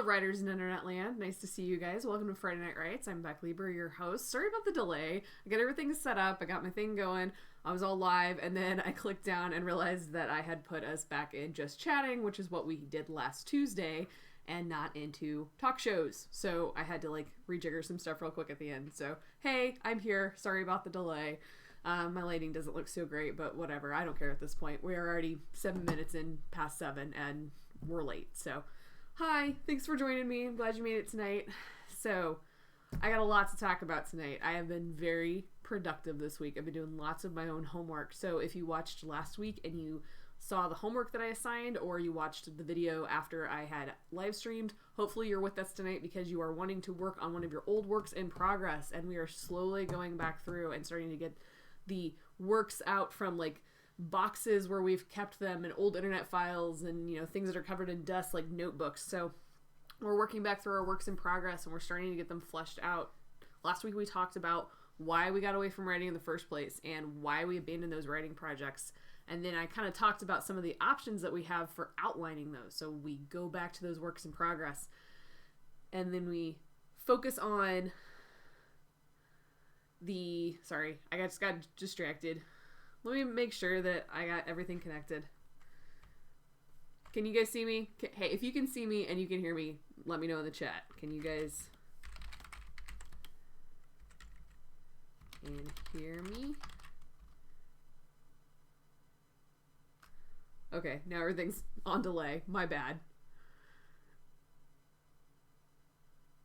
Hello, writers in Internet Land. Nice to see you guys. Welcome to Friday Night Writes. I'm Beck Lieber, your host. Sorry about the delay. I got everything set up. I got my thing going. I was all live, and then I clicked down and realized that I had put us back in just chatting, which is what we did last Tuesday, and not into talk shows. So I had to rejigger some stuff real quick at the end. So, hey, I'm here. Sorry about the delay. My lighting doesn't look so great, but whatever. I don't care at this point. We're already 7 minutes in past 7, and we're late. So, hi. Thanks for joining me. I'm glad you made it tonight. So, I got a lot to talk about tonight. I have been very productive this week. I've been doing lots of my own homework. So, if you watched last week and you saw the homework that I assigned, or you watched the video after I had live streamed, hopefully you're with us tonight because you are wanting to work on one of your old works in progress, and we are slowly going back through and starting to get the works out from boxes where we've kept them and old internet files and things that are covered in dust, like notebooks. So we're working back through our works in progress and we're starting to get them fleshed out. Last week we talked about why we got away from writing in the first place and why we abandoned those writing projects. And then I kind of talked about some of the options that we have for outlining those. So we go back to those works in progress and then we focus on sorry, I just got distracted. Let me make sure that I got everything connected. Can you guys see me? Hey, if you can see me and you can hear me, let me know in the chat. Can you guys hear me? Okay, now everything's on delay. My bad.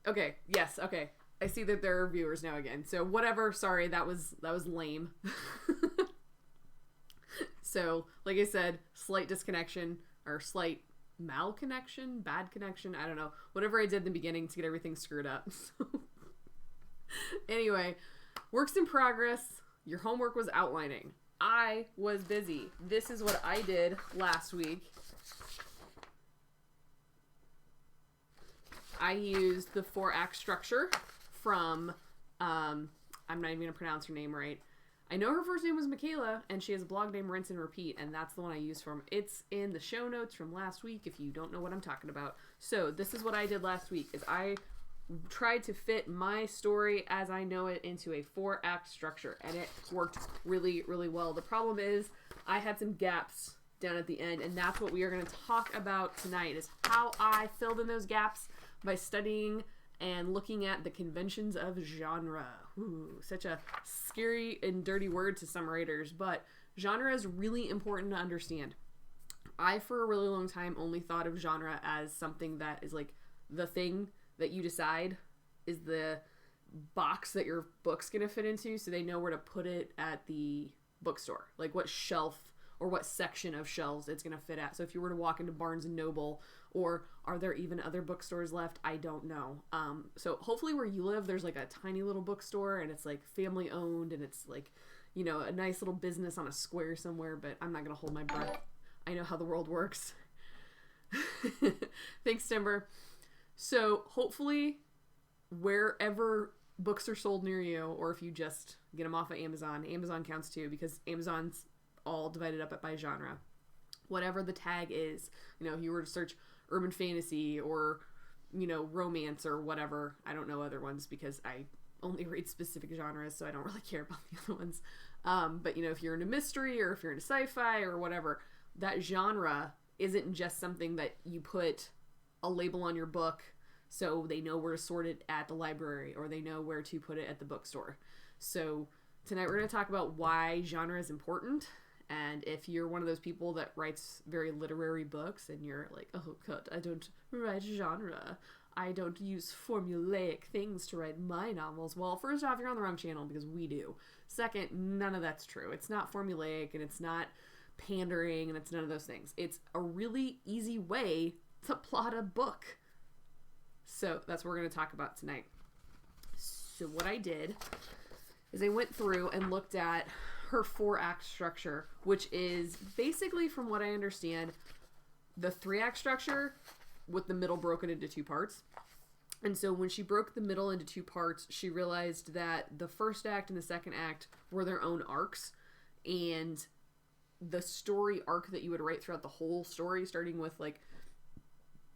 Okay, yes, okay. I see that there are viewers now again. So whatever, sorry, that was lame. So, like I said, slight disconnection or slight malconnection, bad connection, I don't know. Whatever I did in the beginning to get everything screwed up. So anyway, works in progress. Your homework was outlining. I was busy. This is what I did last week. I used the 4-act structure from, I'm not even going to pronounce her name right. I know her first name was Michaela, and she has a blog named Rinse and Repeat, and that's the one I used from. It's in the show notes from last week if you don't know what I'm talking about. So this is what I did last week, is I tried to fit my story as I know it into a 4-act structure, and it worked really, really well. The problem is I had some gaps down at the end, and that's what we are going to talk about tonight, is how I filled in those gaps by studying and looking at the conventions of genre. Ooh, such a scary and dirty word to some writers, but genre is really important to understand. I, for a really long time, only thought of genre as something that is the thing that you decide is the box that your book's gonna fit into, so they know where to put it at the bookstore. Like what shelf or what section of shelves it's gonna fit at. So if you were to walk into Barnes and Noble, or are there even other bookstores left? I don't know. So hopefully where you live, there's a tiny little bookstore and it's family owned and it's a nice little business on a square somewhere, but I'm not gonna hold my breath. I know how the world works. Thanks, Timber. So hopefully wherever books are sold near you, or if you just get them off of Amazon counts too, because Amazon's all divided up by genre. Whatever the tag is, if you were to search urban fantasy or, romance or whatever, I don't know other ones because I only read specific genres, so I don't really care about the other ones. But, if you're into mystery or if you're into sci-fi or whatever, that genre isn't just something that you put a label on your book so they know where to sort it at the library or they know where to put it at the bookstore. So tonight we're going to talk about why genre is important. And if you're one of those people that writes very literary books and you're like, oh god, I don't write genre, I don't use formulaic things to write my novels. Well, first off, you're on the wrong channel because we do. Second, none of that's true. It's not formulaic and it's not pandering and it's none of those things. It's a really easy way to plot a book. So that's what we're going to talk about tonight. So what I did is I went through and looked at her 4-act structure, which is basically, from what I understand, the 3-act structure with the middle broken into 2 parts. And so when she broke the middle into 2 parts, she realized that the first act and the second act were their own arcs, and the story arc that you would write throughout the whole story, starting with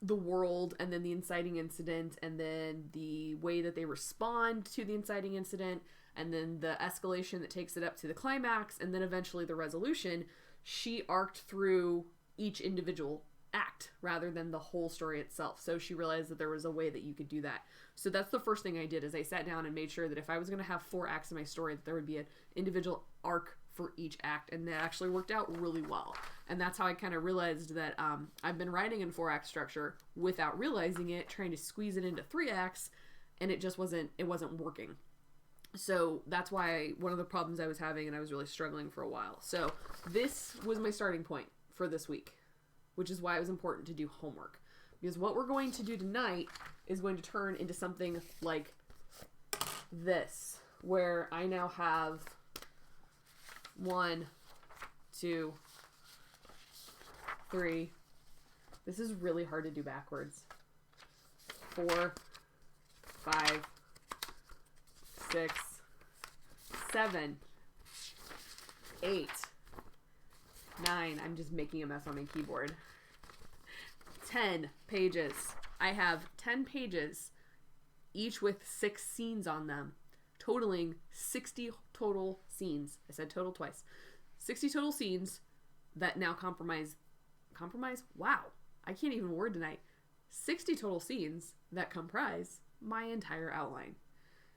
the world, and then the inciting incident, and then the way that they respond to the inciting incident, and then the escalation that takes it up to the climax, and then eventually the resolution, she arced through each individual act rather than the whole story itself. So she realized that there was a way that you could do that. So that's the first thing I did, is I sat down and made sure that if I was going to have 4 acts in my story, that there would be an individual arc for each act, and that actually worked out really well. And that's how I kind of realized that I've been writing in 4-act structure without realizing it, trying to squeeze it into 3 acts, and it wasn't working. So that's why one of the problems I was having, and I was really struggling for a while. So this was my starting point for this week, which is why it was important to do homework. Because what we're going to do tonight is going to turn into something like this, where I now have 1, 2, 3. This is really hard to do backwards. 4, 5, 6, 7, 8, 9. I'm just making a mess on my keyboard. 10 pages. I have 10 pages, each with 6 scenes on them, totaling 60 total scenes. I said total twice. 60 total scenes that now compromise? Wow. I can't even word tonight. 60 total scenes that comprise my entire outline.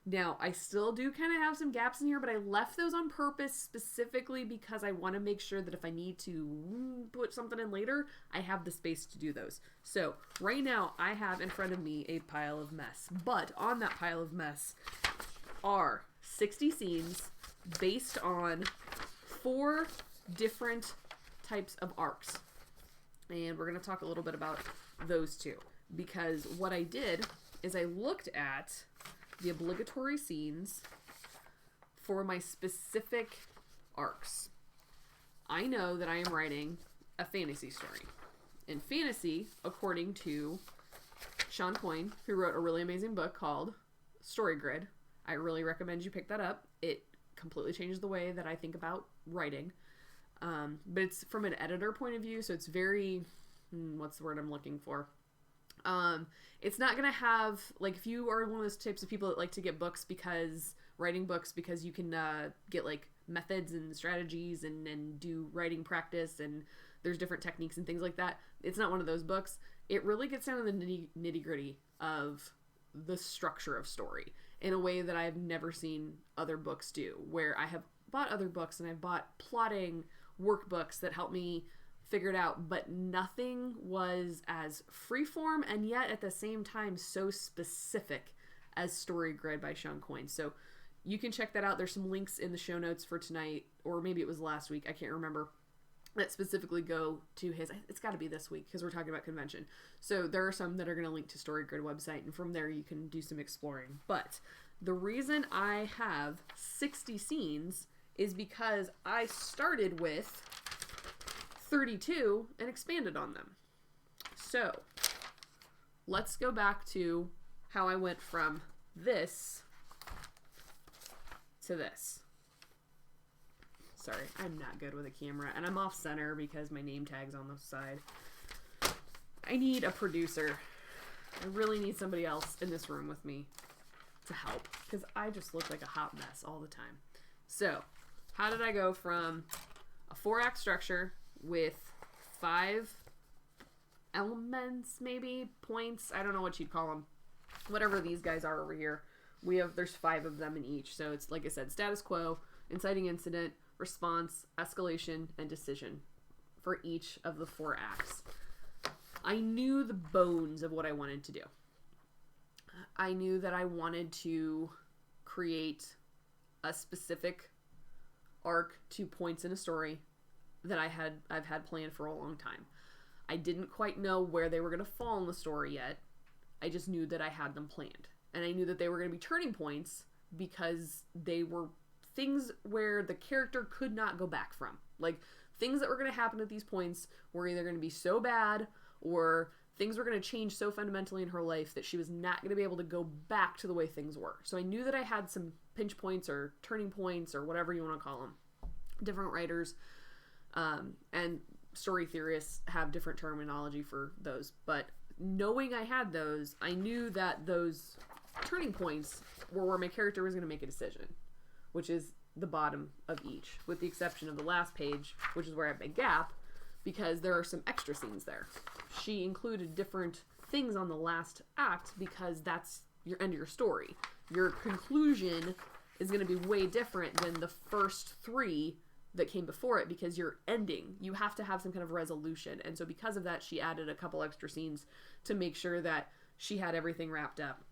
Now, I still do kind of have some gaps in here, but I left those on purpose specifically because I want to make sure that if I need to put something in later, I have the space to do those. So, right now, I have in front of me a pile of mess. But on that pile of mess are 60 scenes based on 4 different types of arcs. And we're going to talk a little bit about those two. Because what I did is I looked at the obligatory scenes for my specific arcs. I know that I am writing a fantasy story. And fantasy, according to Sean Coyne, who wrote a really amazing book called Story Grid. I really recommend you pick that up. It completely changes the way that I think about writing. But it's from an editor point of view, so it's very, what's the word I'm looking for? It's not going to have, like, if you are one of those types of people that like to get books writing books because you can get, like, methods and strategies and do writing practice, and there's different techniques and things like that. It's not one of those books. It really gets down to the nitty-gritty of the structure of story in a way that I've never seen other books do, where I have bought other books and I've bought plotting workbooks that help me figure it out, but nothing was as freeform and yet at the same time so specific as Story Grid by Sean Coyne. So you can check that out. There's some links in the show notes for tonight, or maybe it was last week, I can't remember, that specifically go to his, it's got to be this week because we're talking about convention. So there are some that are going to link to Story Grid website, and from there you can do some exploring. But the reason I have 60 scenes is because I started with 32 and expanded on them. So let's go back to how I went from this to this. Sorry, I'm not good with a camera, and I'm off center because my name tag's on the side. I need a producer. I really need somebody else in this room with me to help, because I just look like a hot mess all the time. So, how did I go from a 4-act structure with 5 elements, maybe points? I don't know what you'd call them. Whatever these guys are over here. There's 5 of them in each. So it's, like I said, status quo, inciting incident, response, escalation, and decision for each of the 4 acts. I knew the bones of what I wanted to do. I knew that I wanted to create a specific arc to points in a story that I've had planned for a long time. I didn't quite know where they were going to fall in the story yet. I just knew that I had them planned. And I knew that they were going to be turning points because they were things where the character could not go back from. Like, things that were going to happen at these points were either going to be so bad, or things were going to change so fundamentally in her life that she was not going to be able to go back to the way things were. So I knew that I had some pinch points or turning points or whatever you want to call them. Different writers. And story theorists have different terminology for those, but knowing I had those, I knew that those turning points were where my character was going to make a decision, which is the bottom of each, with the exception of the last page, which is where I have my gap, because there are some extra scenes there. She included different things on the last act because that's your end of your story. Your conclusion is going to be way different than the first 3 that came before it, because you're ending. You have to have some kind of resolution. And so because of that, she added a couple extra scenes to make sure that she had everything wrapped up.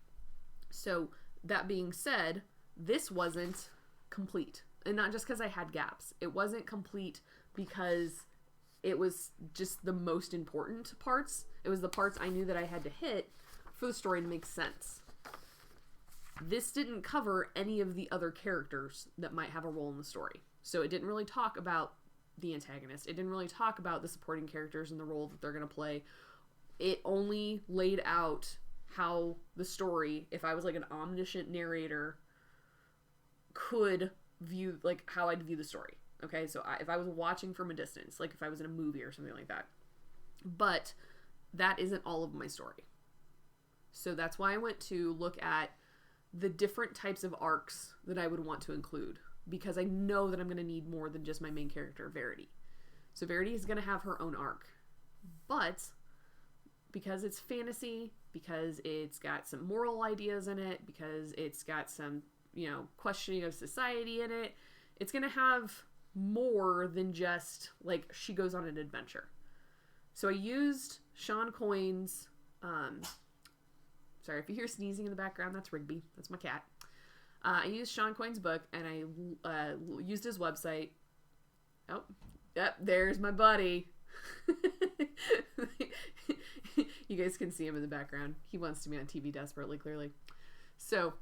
So that being said, this wasn't complete. And not just because I had gaps. It wasn't complete because it was just the most important parts. It was the parts I knew that I had to hit for the story to make sense. This didn't cover any of the other characters that might have a role in the story. So it didn't really talk about the antagonist. It didn't really talk about the supporting characters and the role that they're going to play. It only laid out how the story, if I was like an omniscient narrator, could view, like, how I'd view the story. Okay, so if I was watching from a distance, like if I was in a movie or something like that. But that isn't all of my story. So that's why I went to look at the different types of arcs that I would want to include, because I know that I'm going to need more than just my main character, Verity. So Verity is going to have her own arc. But because it's fantasy, because it's got some moral ideas in it, because it's got some, questioning of society in it, it's going to have more than just, like, she goes on an adventure. So I used Sean Coyne's, sorry, if you hear sneezing in the background, that's Rigby. That's my cat. I used Sean Coyne's book, and I used his website. Oh, yep, there's my buddy. You guys can see him in the background. He wants to be on TV desperately, clearly. So,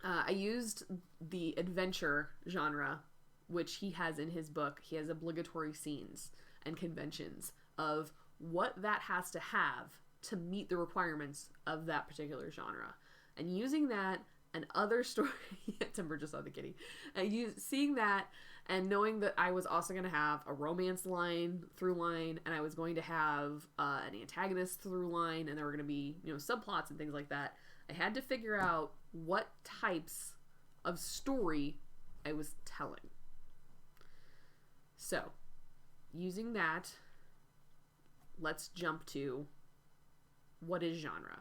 I used the adventure genre, which he has in his book. He has obligatory scenes and conventions of what that has to have to meet the requirements of that particular genre. And using that and other story, Timber just saw the kitty. Seeing that and knowing that I was also going to have a romance through line, and I was going to have an antagonist through line, and there were going to be, subplots and things like that. I had to figure out what types of story I was telling. So, using that, let's jump to what is genre.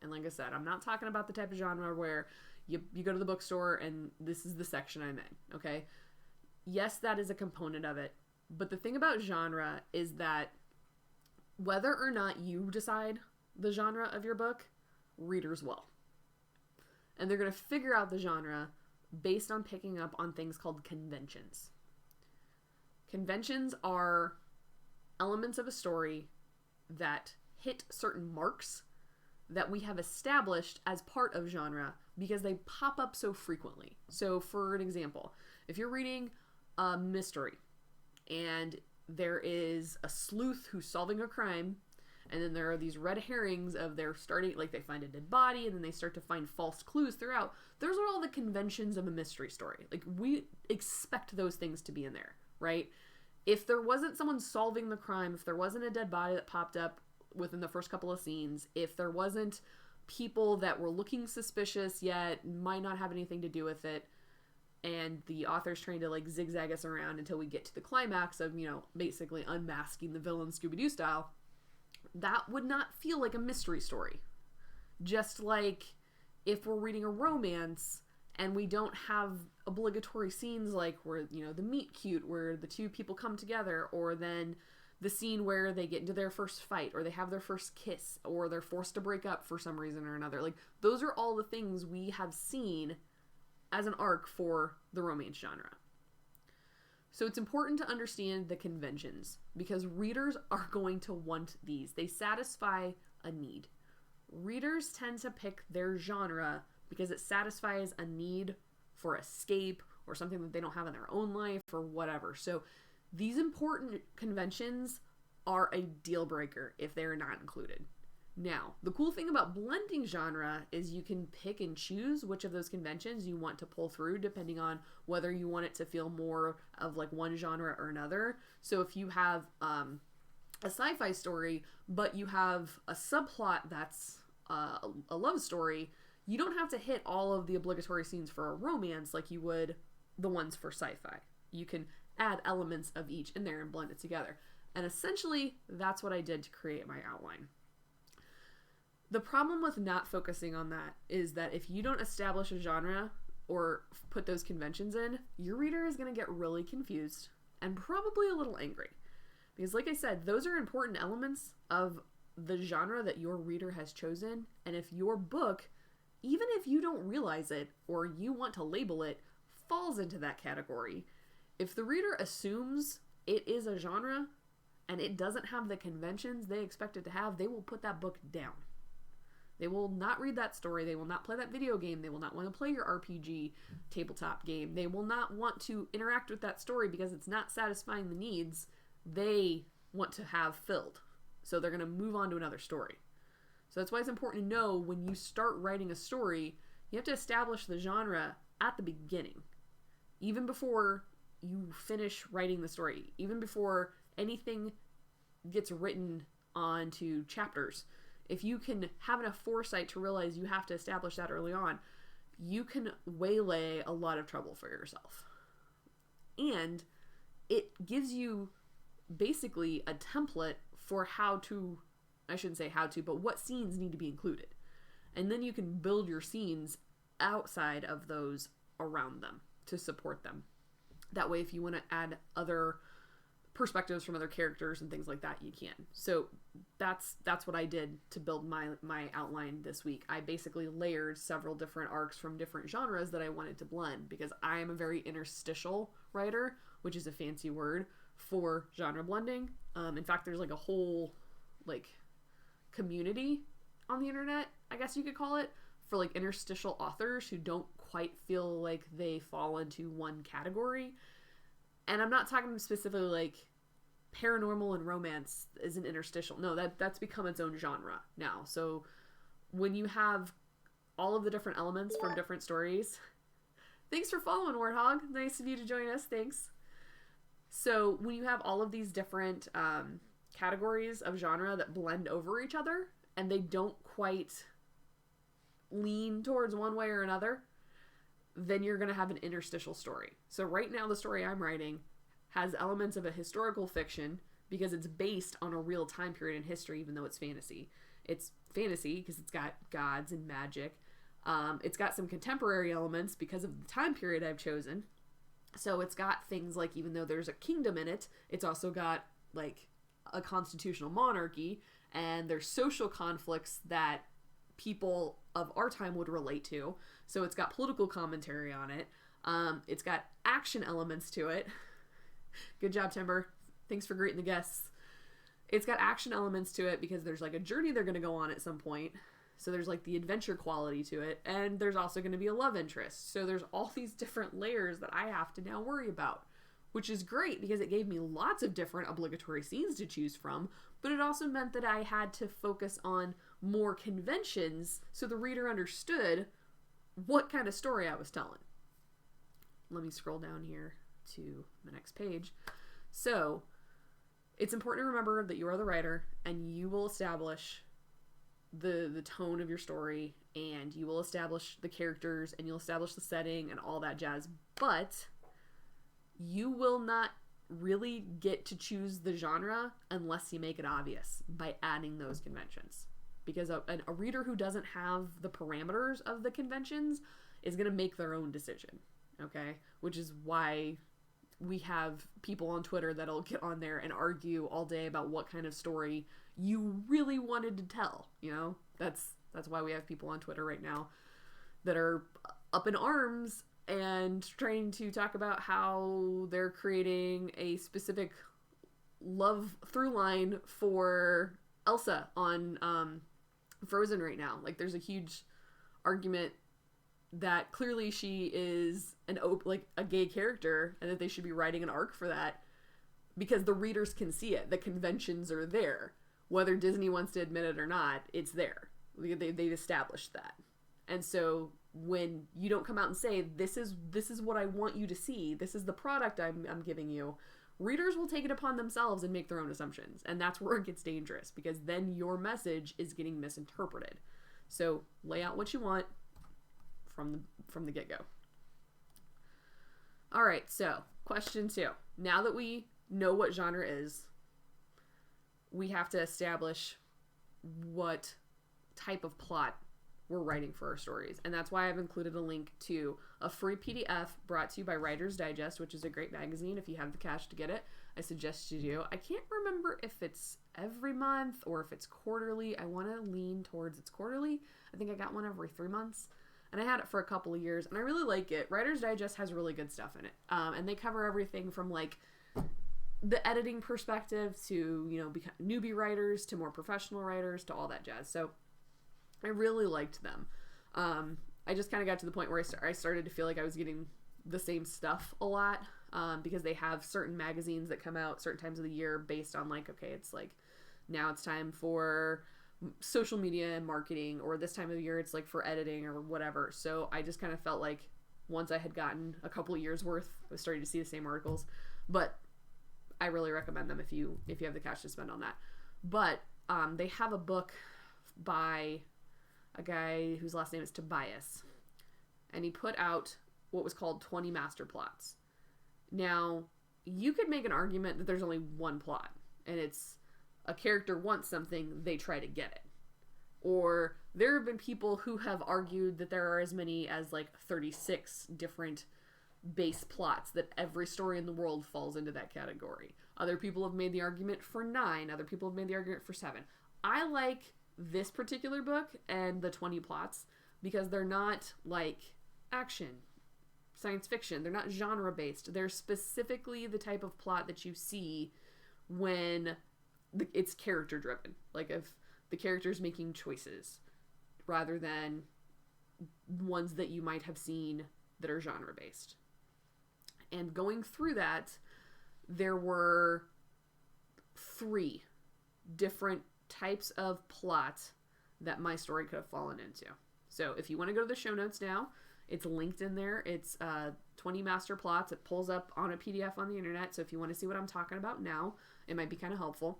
And like I said, I'm not talking about the type of genre where you go to the bookstore and this is the section I'm in, okay? Yes, that is a component of it. But the thing about genre is that whether or not you decide the genre of your book, readers will. And they're going to figure out the genre based on picking up on things called conventions. Conventions are elements of a story that hit certain marks that we have established as part of genre because they pop up so frequently. So for an example, if you're reading a mystery and there is a sleuth who's solving a crime, and then there are these red herrings of they're starting, like they find a dead body and then they start to find false clues throughout. Those are all the conventions of a mystery story. Like, we expect those things to be in there, right? If there wasn't someone solving the crime, if there wasn't a dead body that popped up within the first couple of scenes, if there wasn't people that were looking suspicious yet might not have anything to do with it, and the author's trying to like zigzag us around until we get to the climax of, basically unmasking the villain Scooby-Doo style, that would not feel like a mystery story. Just like if we're reading a romance and we don't have obligatory scenes like where, the meet cute, where the two people come together, or then the scene where they get into their first fight, or they have their first kiss, or they're forced to break up for some reason or another. Like, those are all the things we have seen as an arc for the romance genre. So it's important to understand the conventions because readers are going to want these. They satisfy a need. Readers tend to pick their genre because it satisfies a need for escape or something that they don't have in their own life or whatever. So these important conventions are a deal breaker if they're not included. Now, the cool thing about blending genre is you can pick and choose which of those conventions you want to pull through depending on whether you want it to feel more of like one genre or another. So if you have a sci-fi story, but you have a subplot that's a love story, you don't have to hit all of the obligatory scenes for a romance like you would the ones for sci-fi. You can add elements of each in there and blend it together. And essentially, that's what I did to create my outline. The problem with not focusing on that is that if you don't establish a genre or put those conventions in, your reader is going to get really confused and probably a little angry. Because like I said, those are important elements of the genre that your reader has chosen. And if your book, even if you don't realize it or you want to label it, falls into that category, if the reader assumes it is a genre and it doesn't have the conventions they expect it to have, they will put that book down. They will not read that story. They will not play that video game. They will not want to play your RPG tabletop game. They will not want to interact with that story because it's not satisfying the needs they want to have filled. So they're going to move on to another story. So that's why it's important to know when you start writing a story, you have to establish the genre at the beginning. Even before you finish writing the story. Even before anything gets written onto chapters. If you can have enough foresight to realize you have to establish that early on, you can waylay a lot of trouble for yourself. And it gives you basically a template for how to, I shouldn't say how to, but what scenes need to be included. And then you can build your scenes outside of those around them to support them. That way, if you want to add other perspectives from other characters and things like that, you can. So that's what I did to build my outline this week. I basically layered several different arcs from different genres that I wanted to blend because I am a very interstitial writer, which is a fancy word for genre blending. In fact, there's like a whole like community on the internet, I guess you could call it, for like interstitial authors who don't quite feel like they fall into one category. And I'm not talking specifically like paranormal and romance is an interstitial. No, that's become its own genre now. So when you have all of the different elements from different stories, thanks for following, Warthog. Nice of you to join us. Thanks. So when you have all of these different categories of genre that blend over each other and they don't quite lean towards one way or another, then you're going to have an interstitial story. So right now the story I'm writing has elements of a historical fiction because it's based on a real time period in history, even though it's fantasy. It's fantasy because it's got gods and magic. It's got some contemporary elements because of the time period I've chosen. So it's got things like, even though there's a kingdom in it, it's also got like a constitutional monarchy, and there's social conflicts that people of our time would relate to. So it's got political commentary on it. It's got action elements to it. Good job, Timber. Thanks for greeting the guests. It's got action elements to it because there's like a journey they're going to go on at some point. So there's like the adventure quality to it. And there's also going to be a love interest. So there's all these different layers that I have to now worry about, which is great because it gave me lots of different obligatory scenes to choose from. But it also meant that I had to focus on more conventions so the reader understood what kind of story I was telling. Let me scroll down here to the next page. So it's important to remember that you are the writer and you will establish the tone of your story, and you will establish the characters, and you'll establish the setting and all that jazz. But you will not really get to choose the genre unless you make it obvious by adding those conventions. Because a reader who doesn't have the parameters of the conventions is going to make their own decision, okay? Which is why we have people on Twitter that'll get on there and argue all day about what kind of story you really wanted to tell, you know? That's why we have people on Twitter right now that are up in arms and trying to talk about how they're creating a specific love through line for Elsa on Frozen right now. Like, there's a huge argument that clearly she is a gay character and that they should be writing an arc for that because the readers can see it. The conventions are there. Whether Disney wants to admit it or not, it's there. They've established that. And so when you don't come out and say, this is what I want you to see, this is the product I'm giving you, readers will take it upon themselves and make their own assumptions. And that's where it gets dangerous, because then your message is getting misinterpreted. So lay out what you want from the get-go. All right, so question 2. Now that we know what genre is, we have to establish what type of plot we're writing for our stories. And that's why I've included a link to a free PDF brought to you by Writer's Digest, which is a great magazine. If you have the cash to get it, I suggest you do. I can't remember if it's every month or if it's quarterly. I want to lean towards it's quarterly. I think I got one every 3 months. And I had it for a couple of years, and I really like it. Writer's Digest has really good stuff in it. And they cover everything from, like, the editing perspective to, you know, newbie writers to more professional writers to all that jazz. So I really liked them. I just kind of got to the point where I started to feel like I was getting the same stuff a lot, because they have certain magazines that come out certain times of the year based on, like, okay, it's like, now it's time for social media and marketing, or this time of year it's like for editing or whatever. So I just kind of felt like once I had gotten a couple of years worth, I was starting to see the same articles. But I really recommend them if you have the cash to spend on that. But they have a book by a guy whose last name is Tobias, and he put out what was called 20 Master Plots. Now, you could make an argument that there's only one plot, and it's a character wants something, they try to get it. Or there have been people who have argued that there are as many as like 36 different base plots, that every story in the world falls into that category. Other people have made the argument for 9. Other people have made the argument for 7. I like this particular book and the 20 plots because they're not like action, science fiction. They're not genre based. They're specifically the type of plot that you see when it's character driven. Like if the character's making choices rather than ones that you might have seen that are genre based. And going through that, there were 3 different types of plot that my story could have fallen into. So if you want to go to the show notes now, it's linked in there. It's 20 master plots. It pulls up on a PDF on the internet. So if you want to see what I'm talking about now, it might be kind of helpful.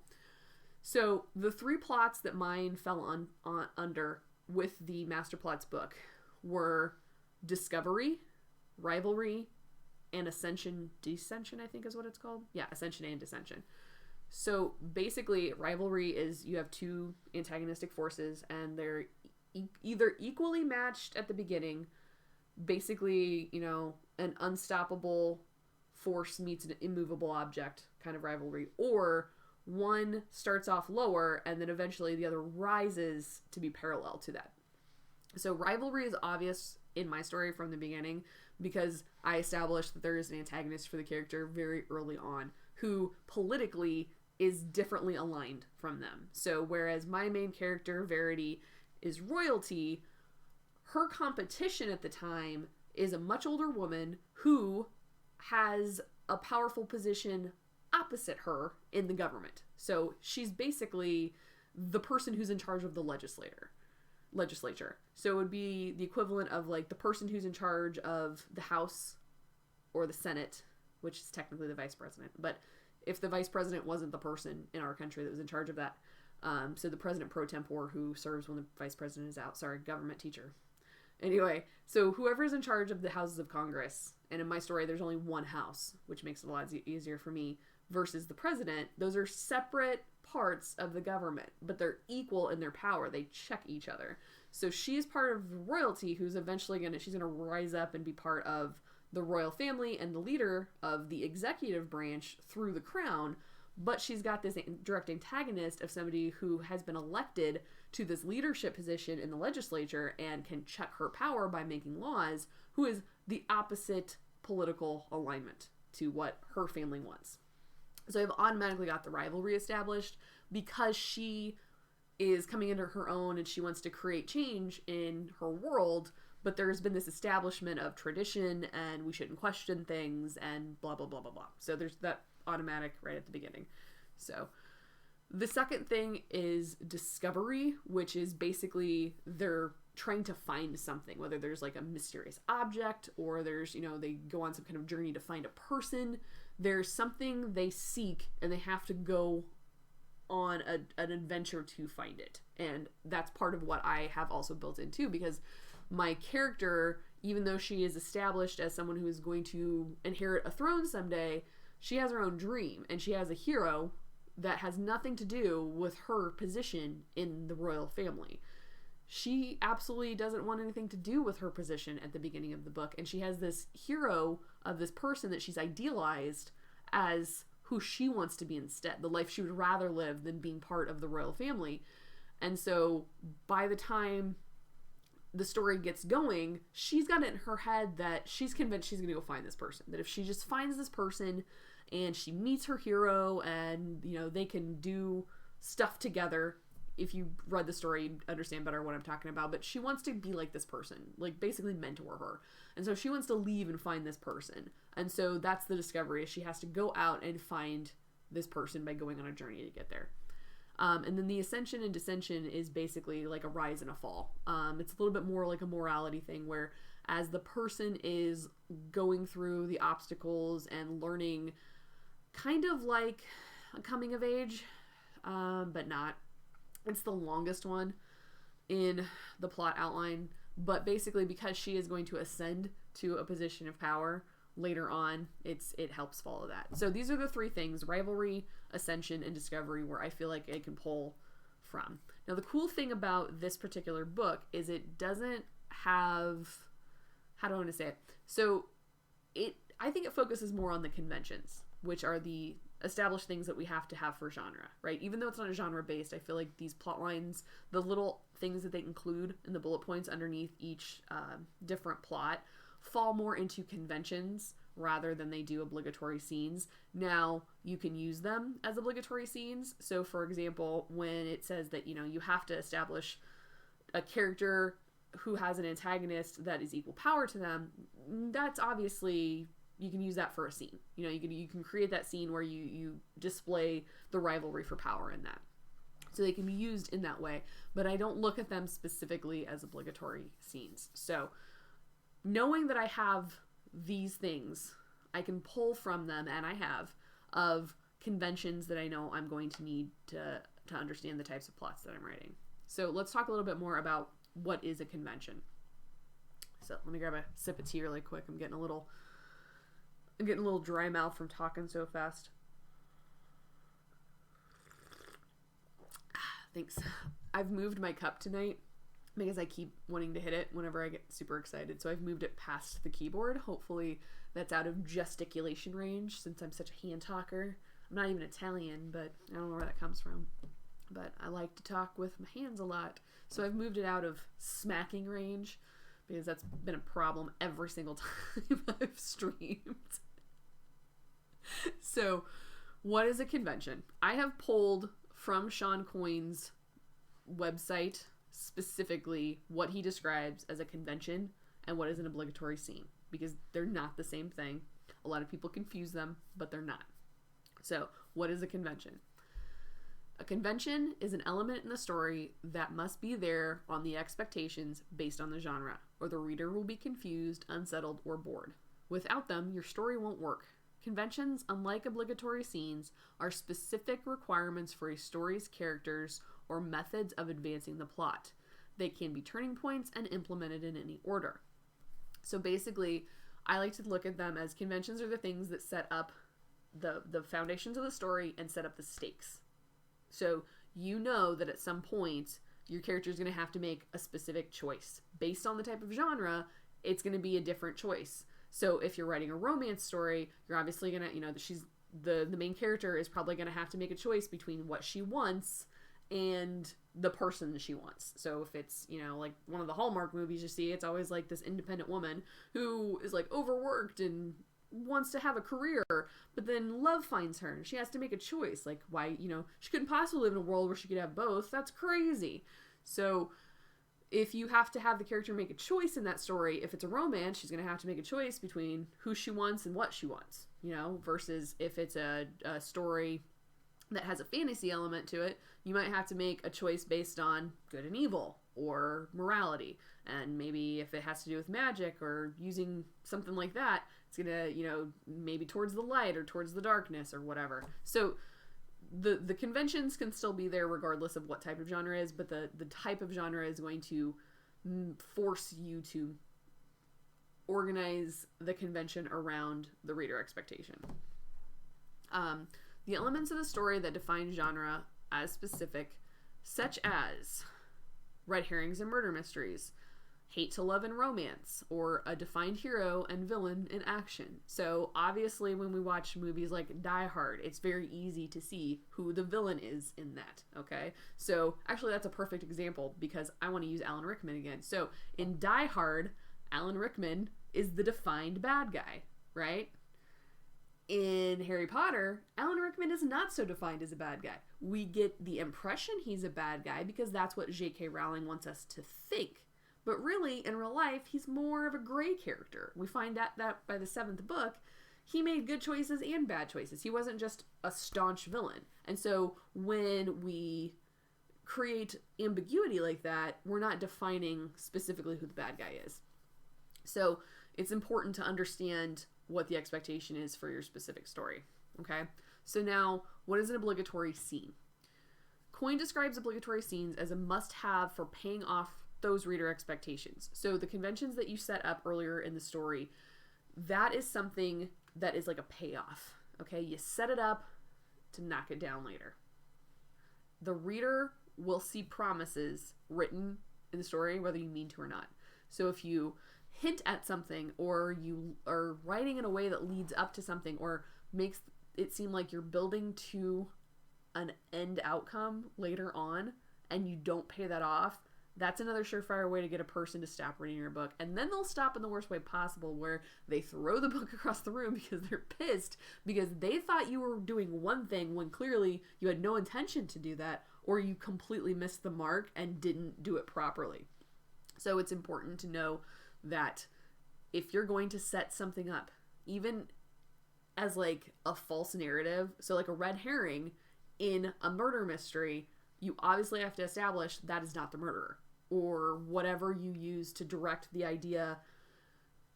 So the 3 plots that mine fell under with the Master Plots book were Discovery, Rivalry, and Descension, I think is what it's called. Yeah, Ascension and Descension. So basically, Rivalry is you have 2 antagonistic forces, and they're either equally matched at the beginning, basically, you know, an unstoppable force meets an immovable object kind of rivalry, or one starts off lower and then eventually the other rises to be parallel to that. So Rivalry is obvious in my story from the beginning because I established that there is an antagonist for the character very early on who politically is differently aligned from them. So whereas my main character, Verity, is royalty, her competition at the time is a much older woman who has a powerful position opposite her in the government. So she's basically the person who's in charge of the legislature. So it would be the equivalent of like the person who's in charge of the House or the Senate, which is technically the vice president. But if the vice president wasn't the person in our country that was in charge of that, so the president pro tempore who serves when the vice president is out. Sorry, government teacher. Anyway, so whoever's in charge of the houses of Congress, and in my story there's only one house, which makes it a lot easier for me, versus the president, those are separate parts of the government, but they're equal in their power. They check each other. So she's part of royalty who's eventually she's gonna rise up and be part of the royal family and the leader of the executive branch through the crown, but she's got this direct antagonist of somebody who has been elected to this leadership position in the legislature and can check her power by making laws, who is the opposite political alignment to what her family wants. So I've automatically got the rivalry established because she is coming into her own and she wants to create change in her world, but there's been this establishment of tradition and we shouldn't question things and blah, blah, blah, blah, blah. So there's that automatic right at the beginning. So The second thing is discovery, which is basically they're trying to find something, whether there's like a mysterious object or there's, they go on some kind of journey to find a person. There's something they seek and they have to go on an adventure to find it. And that's part of what I have also built in too, because my character, even though she is established as someone who is going to inherit a throne someday, she has her own dream and she has a hero that has nothing to do with her position in the royal family. She absolutely doesn't want anything to do with her position at the beginning of the book, and she has this hero of this person that she's idealized as who she wants to be instead, the life she would rather live than being part of the royal family. And so by the time the story gets going, she's got it in her head that she's convinced she's going to go find this person, that if she just finds this person and she meets her hero and, they can do stuff together. If you read the story, you'd understand better what I'm talking about. But she wants to be like this person, like basically mentor her. And so she wants to leave and find this person. And so that's the discovery. She has to go out and find this person by going on a journey to get there. And then the ascension and descension is basically like a rise and a fall. It's a little bit more like a morality thing where as the person is going through the obstacles and learning kind of like a coming of age, but not. It's the longest one in the plot outline, but basically because she is going to ascend to a position of power later on, it helps follow that. So these are the three things: rivalry, ascension, and discovery, where I feel like it can pull from. Now, the cool thing about this particular book is it doesn't have, how do I want to say it? So I think it focuses more on the conventions, which are the established things that we have to have for genre, right? Even though it's not a genre based, I feel like these plot lines, the little things that they include in the bullet points underneath each different plot, fall more into conventions rather than they do obligatory scenes. Now, you can use them as obligatory scenes. So, for example, when it says that, you have to establish a character who has an antagonist that is equal power to them, that's obviously, you can use that for a scene. You can create that scene where you display the rivalry for power in that. So they can be used in that way, but I don't look at them specifically as obligatory scenes. So knowing that I have these things, I can pull from them, and I have, of conventions that I know I'm going to need to understand the types of plots that I'm writing. So let's talk a little bit more about what is a convention. So let me grab a sip of tea really quick. I'm getting a little dry mouth from talking so fast. Thanks. I've moved my cup tonight because I keep wanting to hit it whenever I get super excited. So I've moved it past the keyboard. Hopefully that's out of gesticulation range since I'm such a hand talker. I'm not even Italian, but I don't know where that comes from. But I like to talk with my hands a lot. So I've moved it out of smacking range because that's been a problem every single time I've streamed. So, what is a convention? I have pulled from Sean Coyne's website specifically what he describes as a convention and what is an obligatory scene, because they're not the same thing. A lot of people confuse them, but they're not. So, what is a convention? A convention is an element in the story that must be there on the expectations based on the genre, or the reader will be confused, unsettled, or bored. Without them, your story won't work. Conventions, unlike obligatory scenes, are specific requirements for a story's characters or methods of advancing the plot. They can be turning points and implemented in any order. So basically, I like to look at them as conventions are the things that set up the foundations of the story and set up the stakes. So you know that at some point, your character is going to have to make a specific choice. Based on the type of genre, it's going to be a different choice. So if you're writing a romance story, you're obviously going to, the main character is probably going to have to make a choice between what she wants and the person she wants. So if it's, like one of the Hallmark movies you see, it's always like this independent woman who is like overworked and wants to have a career, but then love finds her and she has to make a choice. Like, why, she couldn't possibly live in a world where she could have both. That's crazy. So if you have to have the character make a choice in that story, if it's a romance, she's going to have to make a choice between who she wants and what she wants, versus if it's a story that has a fantasy element to it, you might have to make a choice based on good and evil or morality. And maybe if it has to do with magic or using something like that, it's going to, maybe towards the light or towards the darkness or whatever. So the conventions can still be there regardless of what type of genre is, but the type of genre is going to force you to organize the convention around the reader expectation. The elements of the story that define genre as specific, such as red herrings and murder mysteries, hate to love and romance, or a defined hero and villain in action. So obviously when we watch movies like Die Hard, it's very easy to see who the villain is in that, okay? So actually that's a perfect example because I want to use Alan Rickman again. So in Die Hard, Alan Rickman is the defined bad guy, right? In Harry Potter, Alan Rickman is not so defined as a bad guy. We get the impression he's a bad guy because that's what J.K. Rowling wants us to think. But really, in real life, he's more of a gray character. We find out that by the 7th book, he made good choices and bad choices. He wasn't just a staunch villain. And so when we create ambiguity like that, we're not defining specifically who the bad guy is. So it's important to understand what the expectation is for your specific story. Okay? So now, what is an obligatory scene? Coyne describes obligatory scenes as a must-have for paying off those reader expectations. So the conventions that you set up earlier in the story, that is something that is like a payoff. Okay? You set it up to knock it down later. The reader will see promises written in the story, whether you mean to or not. So if you hint at something, or you are writing in a way that leads up to something, or makes it seem like you're building to an end outcome later on, and you don't pay that off, that's another surefire way to get a person to stop reading your book. And then they'll stop in the worst way possible, where they throw the book across the room because they're pissed because they thought you were doing one thing when clearly you had no intention to do that, or you completely missed the mark and didn't do it properly. So it's important to know that if you're going to set something up, even as like a false narrative, so like a red herring in a murder mystery, you obviously have to establish that is not the murderer, or whatever you use to direct the idea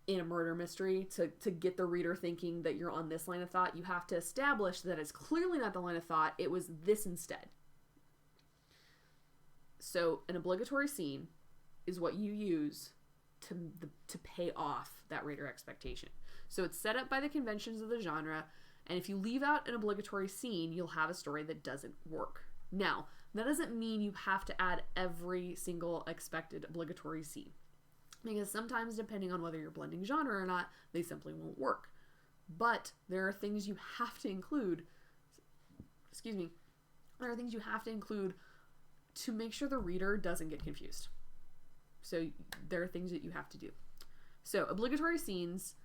in a murder mystery to get the reader thinking that you're on this line of thought. You have to establish that it's clearly not the line of thought, it was this instead. So an obligatory scene is what you use to pay off that reader expectation. So it's set up by the conventions of the genre, and if you leave out an obligatory scene, you'll have a story that doesn't work. Now, that doesn't mean you have to add every single expected obligatory scene, because sometimes, depending on whether you're blending genre or not, they simply won't work. But there are things you have to include, there are things you have to include to make sure the reader doesn't get confused. So there are things that you have to do. So obligatory scenes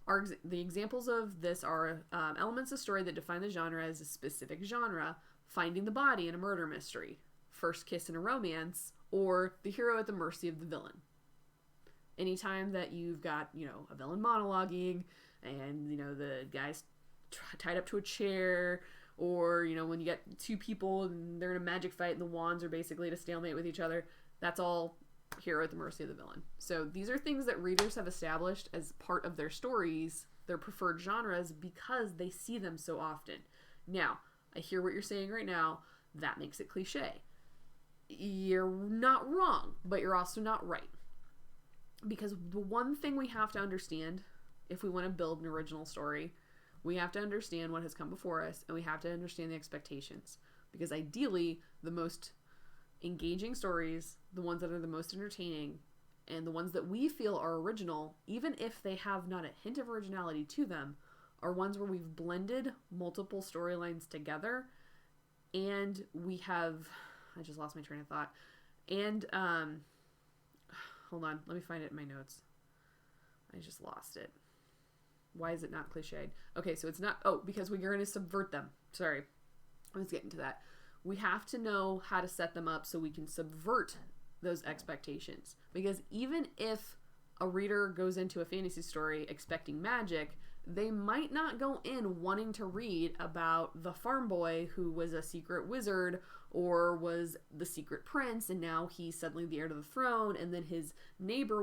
are the examples of this are elements of story that define the genre as a specific genre: finding the body in a murder mystery, first kiss in a romance, or the hero at the mercy of the villain. Anytime that you've got, a villain monologuing and, the guy's tied up to a chair, or, when you get two people and they're in a magic fight and the wands are basically at a stalemate with each other, that's all hero at the mercy of the villain. So these are things that readers have established as part of their stories, their preferred genres, because they see them so often. Now, I hear what you're saying right now. That makes it cliche. You're not wrong, but you're also not right. Because the one thing we have to understand, if we want to build an original story, we have to understand what has come before us, and we have to understand the expectations. Because ideally, the most engaging stories, the ones that are the most entertaining, and the ones that we feel are original, even if they have not a hint of originality to them, are ones where we've blended multiple storylines together, and we have, I just lost my train of thought, and, hold on, let me find it in my notes. I just lost it. Why is it not cliched? Okay, so it's not, because we're going to subvert them. Sorry, let's get into that. We have to know how to set them up so we can subvert those expectations. Because even if a reader goes into a fantasy story expecting magic, they might not go in wanting to read about the farm boy who was a secret wizard or was the secret prince and now he's suddenly the heir to the throne, and then his neighbor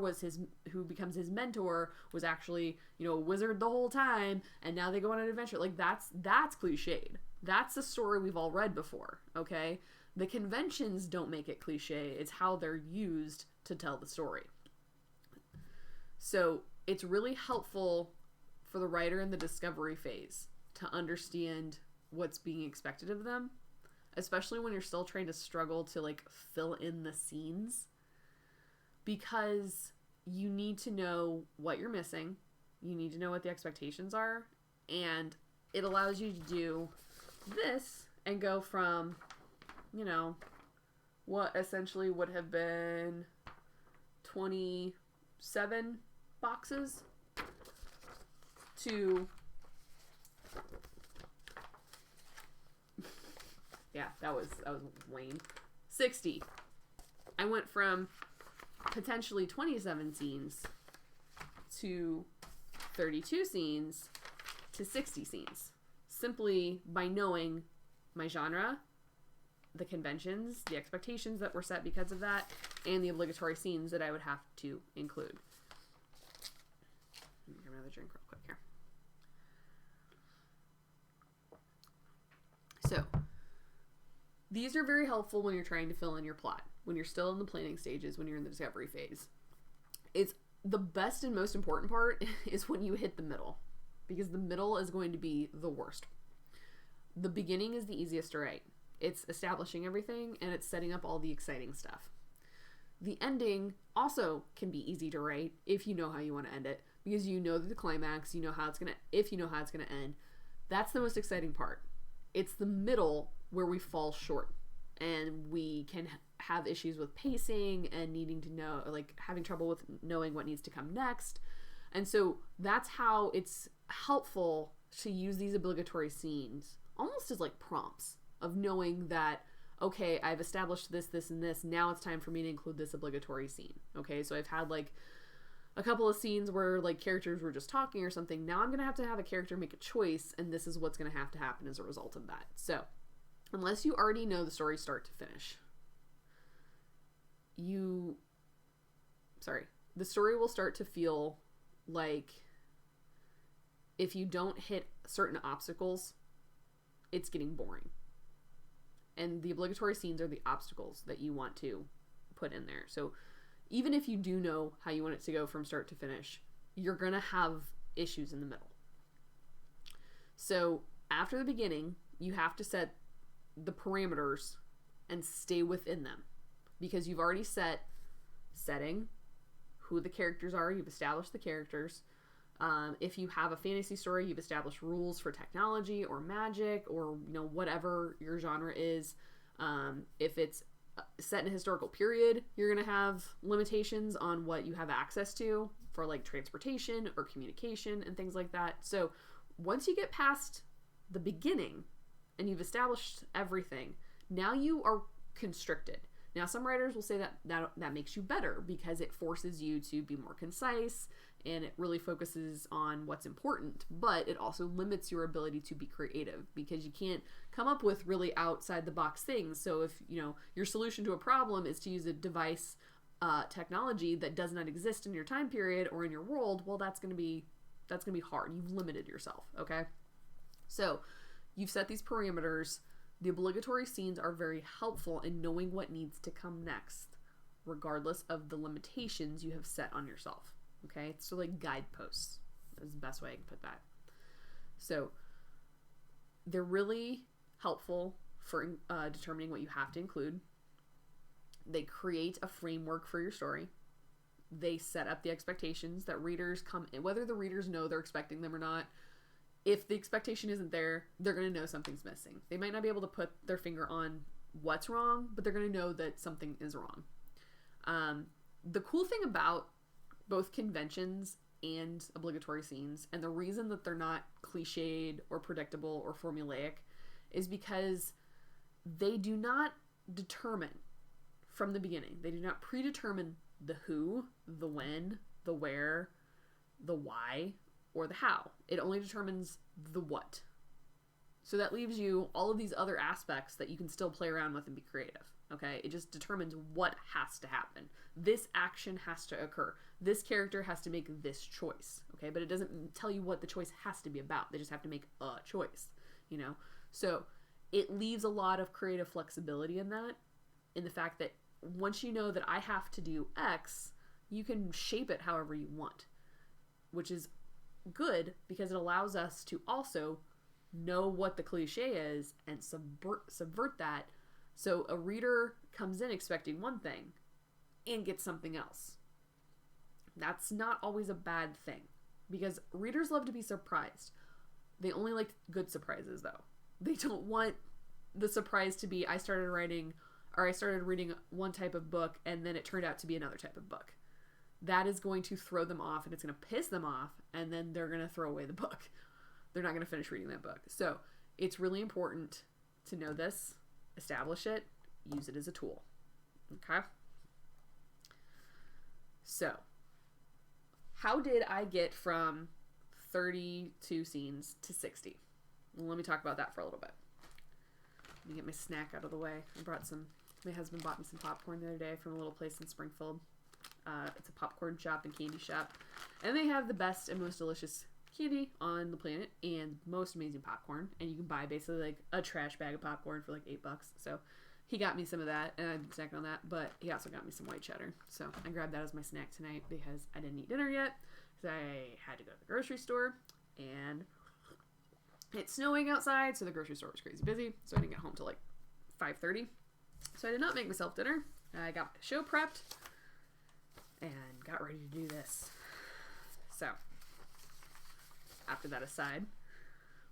who becomes his mentor was actually, a wizard the whole time, and now they go on an adventure. Like, that's cliched. That's a story we've all read before, okay? The conventions don't make it cliche. It's how they're used to tell the story. So it's really helpful for the writer in the discovery phase to understand what's being expected of them, especially when you're still trying to struggle to like fill in the scenes, because you need to know what you're missing. You need to know what the expectations are, and it allows you to do this and go from, what essentially would have been 27 boxes to yeah, that was lame. 60. I went from potentially 27 scenes to 32 scenes to 60 scenes, simply by knowing my genre, the conventions, the expectations that were set because of that, and the obligatory scenes that I would have to include. Let me grab another drink real quick here. So, these are very helpful when you're trying to fill in your plot, when you're still in the planning stages, when you're in the discovery phase. It's the best and most important part is when you hit the middle, because the middle is going to be the worst. The beginning is the easiest to write. It's establishing everything, and it's setting up all the exciting stuff. The ending also can be easy to write if you know how you want to end it, because you know the climax, you know how it's gonna end. That's the most exciting part. It's the middle where we fall short, and we can have issues with pacing and needing to know, like having trouble with knowing what needs to come next. And so that's how it's helpful to use these obligatory scenes almost as like prompts of knowing that, okay, I've established this, this, and this. Now it's time for me to include this obligatory scene. Okay, so I've had like a couple of scenes where like characters were just talking or something. Now I'm going to have a character make a choice, and this is what's going to happen as a result of that. So unless you already know the story start to finish, the story will start to feel like if you don't hit certain obstacles, it's getting boring. And the obligatory scenes are the obstacles that you want to put in there. So even if you do know how you want it to go from start to finish, you're going to have issues in the middle. So after the beginning, you have to set the parameters and stay within them, because you've already set setting, who the characters are, you've established the characters. If you have a fantasy story, you've established rules for technology or magic or whatever your genre is. If it's set in a historical period, you're going to have limitations on what you have access to for like transportation or communication and things like that. So once you get past the beginning and you've established everything, now you are constricted. Now, some writers will say that makes you better because it forces you to be more concise and it really focuses on what's important, but it also limits your ability to be creative because you can't come up with really outside the box things. So if, your solution to a problem is to use a device technology that does not exist in your time period or in your world, well, that's going to be hard. You've limited yourself, okay? So you've set these parameters. The obligatory scenes are very helpful in knowing what needs to come next, regardless of the limitations you have set on yourself. Okay? So like guideposts is the best way I can put that. So they're really helpful for determining what you have to include. They create a framework for your story. They set up the expectations that readers come in, whether the readers know they're expecting them or not. If the expectation isn't there, they're going to know something's missing. They might not be able to put their finger on what's wrong, but they're going to know that something is wrong. The cool thing about both conventions and obligatory scenes, and the reason that they're not cliched or predictable or formulaic, is because they do not determine from the beginning. They do not predetermine the who, the when, the where, the why, or the how. It only determines the what. So that leaves you all of these other aspects that you can still play around with and be creative. Okay? It just determines what has to happen. This action has to occur. This character has to make this choice. Okay? But it doesn't tell you what the choice has to be about. They just have to make a choice. You know? So it leaves a lot of creative flexibility in that, in the fact that once you know that I have to do X, you can shape it however you want, which is good because it allows us to also know what the cliche is and subvert that, so a reader comes in expecting one thing and gets something else. That's not always a bad thing, because readers love to be surprised. They only like good surprises, though. They don't want the surprise to be I started reading one type of book and then it turned out to be another type of book. That is going to throw them off, and it's going to piss them off, and then they're going to throw away the book. They're not going to finish reading that book. So it's really important to know this, establish it, use it as a tool. Okay? So how did I get from 32 scenes to 60? Well, let me talk about that for a little bit. Let me get my snack out of the way. My husband bought me some popcorn the other day from a little place in Springfield. It's a popcorn shop and candy shop. And they have the best and most delicious candy on the planet and most amazing popcorn. And you can buy basically like a trash bag of popcorn for like $8. So he got me some of that, and I've been snacking on that. But he also got me some white cheddar. So I grabbed that as my snack tonight because I didn't eat dinner yet. Because I had to go to the grocery store. And it's snowing outside, so the grocery store was crazy busy. So I didn't get home till like 5:30. So I did not make myself dinner. I got my show prepped and got ready to do this. So, after that aside,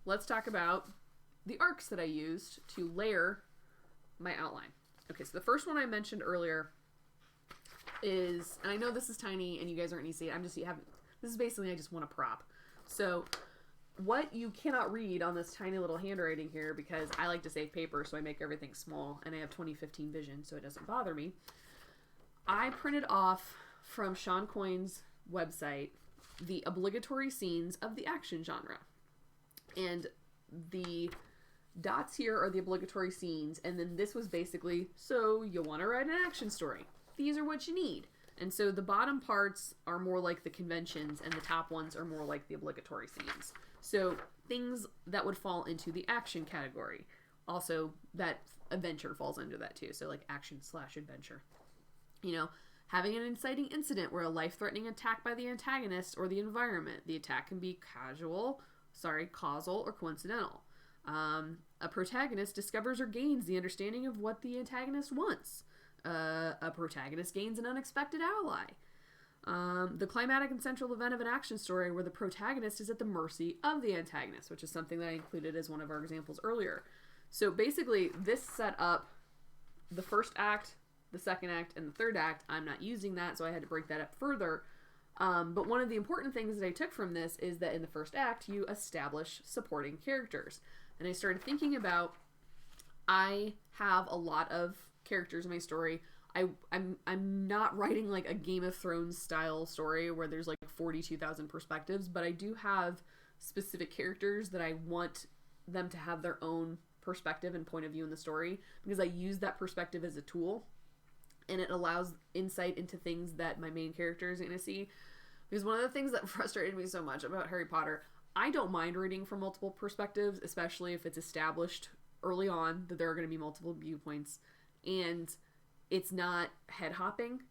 let's talk about the arcs that I used to layer my outline. Okay, so the first one I mentioned earlier is, and I know this is tiny and you guys aren't going to see it, this is basically I just want a prop. So, what you cannot read on this tiny little handwriting here, because I like to save paper, so I make everything small, and I have 20/15 vision, so it doesn't bother me. I printed off from Sean Coyne's website the obligatory scenes of the action genre. And the dots here are the obligatory scenes, and then this was basically, so you want to write an action story. These are what you need. And so the bottom parts are more like the conventions, and the top ones are more like the obligatory scenes. So things that would fall into the action category. Also, that adventure falls under that too. So like action/adventure. You know, having an inciting incident where a life-threatening attack by the antagonist or the environment. The attack can be causal, or coincidental. A protagonist discovers or gains the understanding of what the antagonist wants. A protagonist gains an unexpected ally. The climatic and central event of an action story where the protagonist is at the mercy of the antagonist, which is something that I included as one of our examples earlier. So basically, this set up the first act, the second act, and the third act. I'm not using that, so I had to break that up further. But one of the important things that I took from this is that in the first act, you establish supporting characters. And I started thinking about, I have a lot of characters in my story. I'm not writing like a Game of Thrones style story where there's like 42,000 perspectives, but I do have specific characters that I want them to have their own perspective and point of view in the story, because I use that perspective as a tool, and it allows insight into things that my main character is going to see. Because one of the things that frustrated me so much about Harry Potter, I don't mind reading from multiple perspectives, especially if it's established early on that there are going to be multiple viewpoints, and it's not head hopping.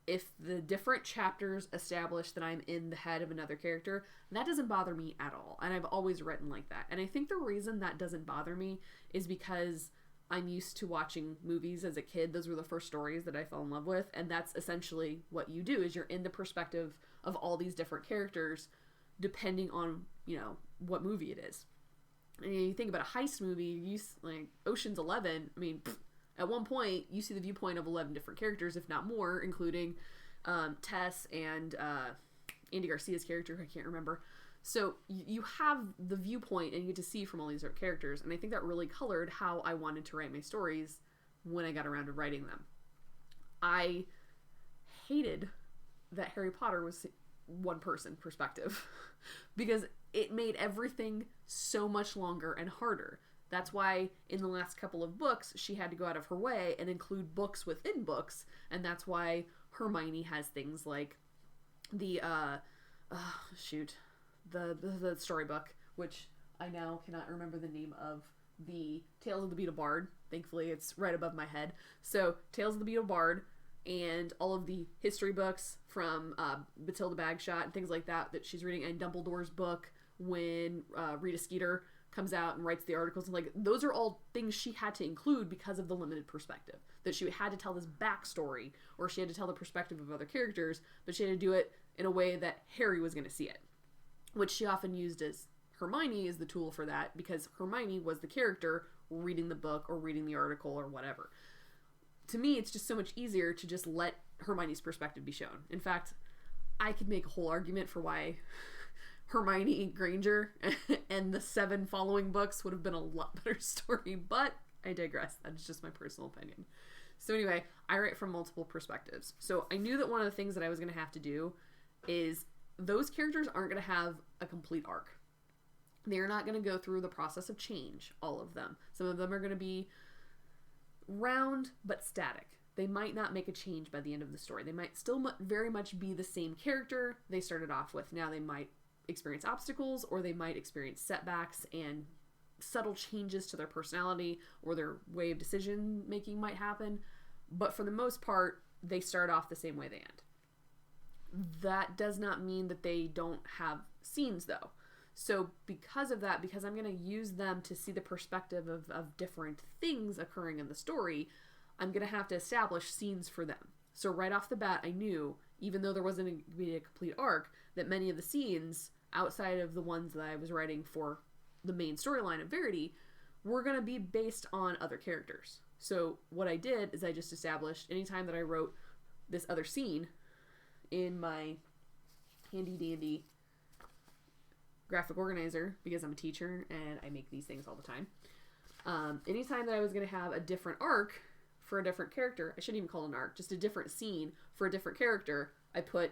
If the different chapters establish that I'm in the head of another character, that doesn't bother me at all. And I've always written like that. And I think the reason that doesn't bother me is because I'm used to watching movies as a kid. Those were the first stories that I fell in love with. And that's essentially what you do, is you're in the perspective of all these different characters, depending on, you know, what movie it is. And you think about a heist movie, like Ocean's 11, I mean, at one point, you see the viewpoint of 11 different characters, if not more, including Tess and Andy Garcia's character, I can't remember. So you have the viewpoint and you get to see from all these different characters. And I think that really colored how I wanted to write my stories when I got around to writing them. I hated that Harry Potter was one person perspective because it made everything so much longer and harder. That's why in the last couple of books, she had to go out of her way and include books within books. And that's why Hermione has things like the, the storybook, which I now cannot remember the name of, the Tales of the Beetle Bard. Thankfully, it's right above my head. So, Tales of the Beetle Bard and all of the history books from Matilda Bagshot and things like that she's reading, and Dumbledore's book when Rita Skeeter comes out and writes the articles, and like those are all things she had to include because of the limited perspective, that she had to tell this backstory, or she had to tell the perspective of other characters, but she had to do it in a way that Harry was going to see it, which she often used as Hermione is the tool for that, because Hermione was the character reading the book or reading the article or whatever. To me, it's just so much easier to just let Hermione's perspective be shown. In fact, I could make a whole argument for why Hermione Granger and the 7 following books would have been a lot better story, but I digress. That's just my personal opinion. So anyway, I write from multiple perspectives. So I knew that one of the things that I was going to have to do is those characters aren't going to have a complete arc. They're not going to go through the process of change, all of them. Some of them are going to be round but static. They might not make a change by the end of the story. They might still very much be the same character they started off with. Now they might experience obstacles, or they might experience setbacks and subtle changes to their personality, or their way of decision making might happen. But for the most part, they start off the same way they end. That does not mean that they don't have scenes, though. So because of that, because I'm going to use them to see the perspective of different things occurring in the story, I'm going to have to establish scenes for them. So right off the bat, I knew, even though there wasn't going to be a complete arc, that many of the scenes, outside of the ones that I was writing for the main storyline of Verity, were going to be based on other characters. So what I did is I just established, anytime that I wrote this other scene in my handy dandy graphic organizer, because I'm a teacher and I make these things all the time, anytime that I was going to have a different arc for a different character, I shouldn't even call it an arc, just a different scene for a different character, I put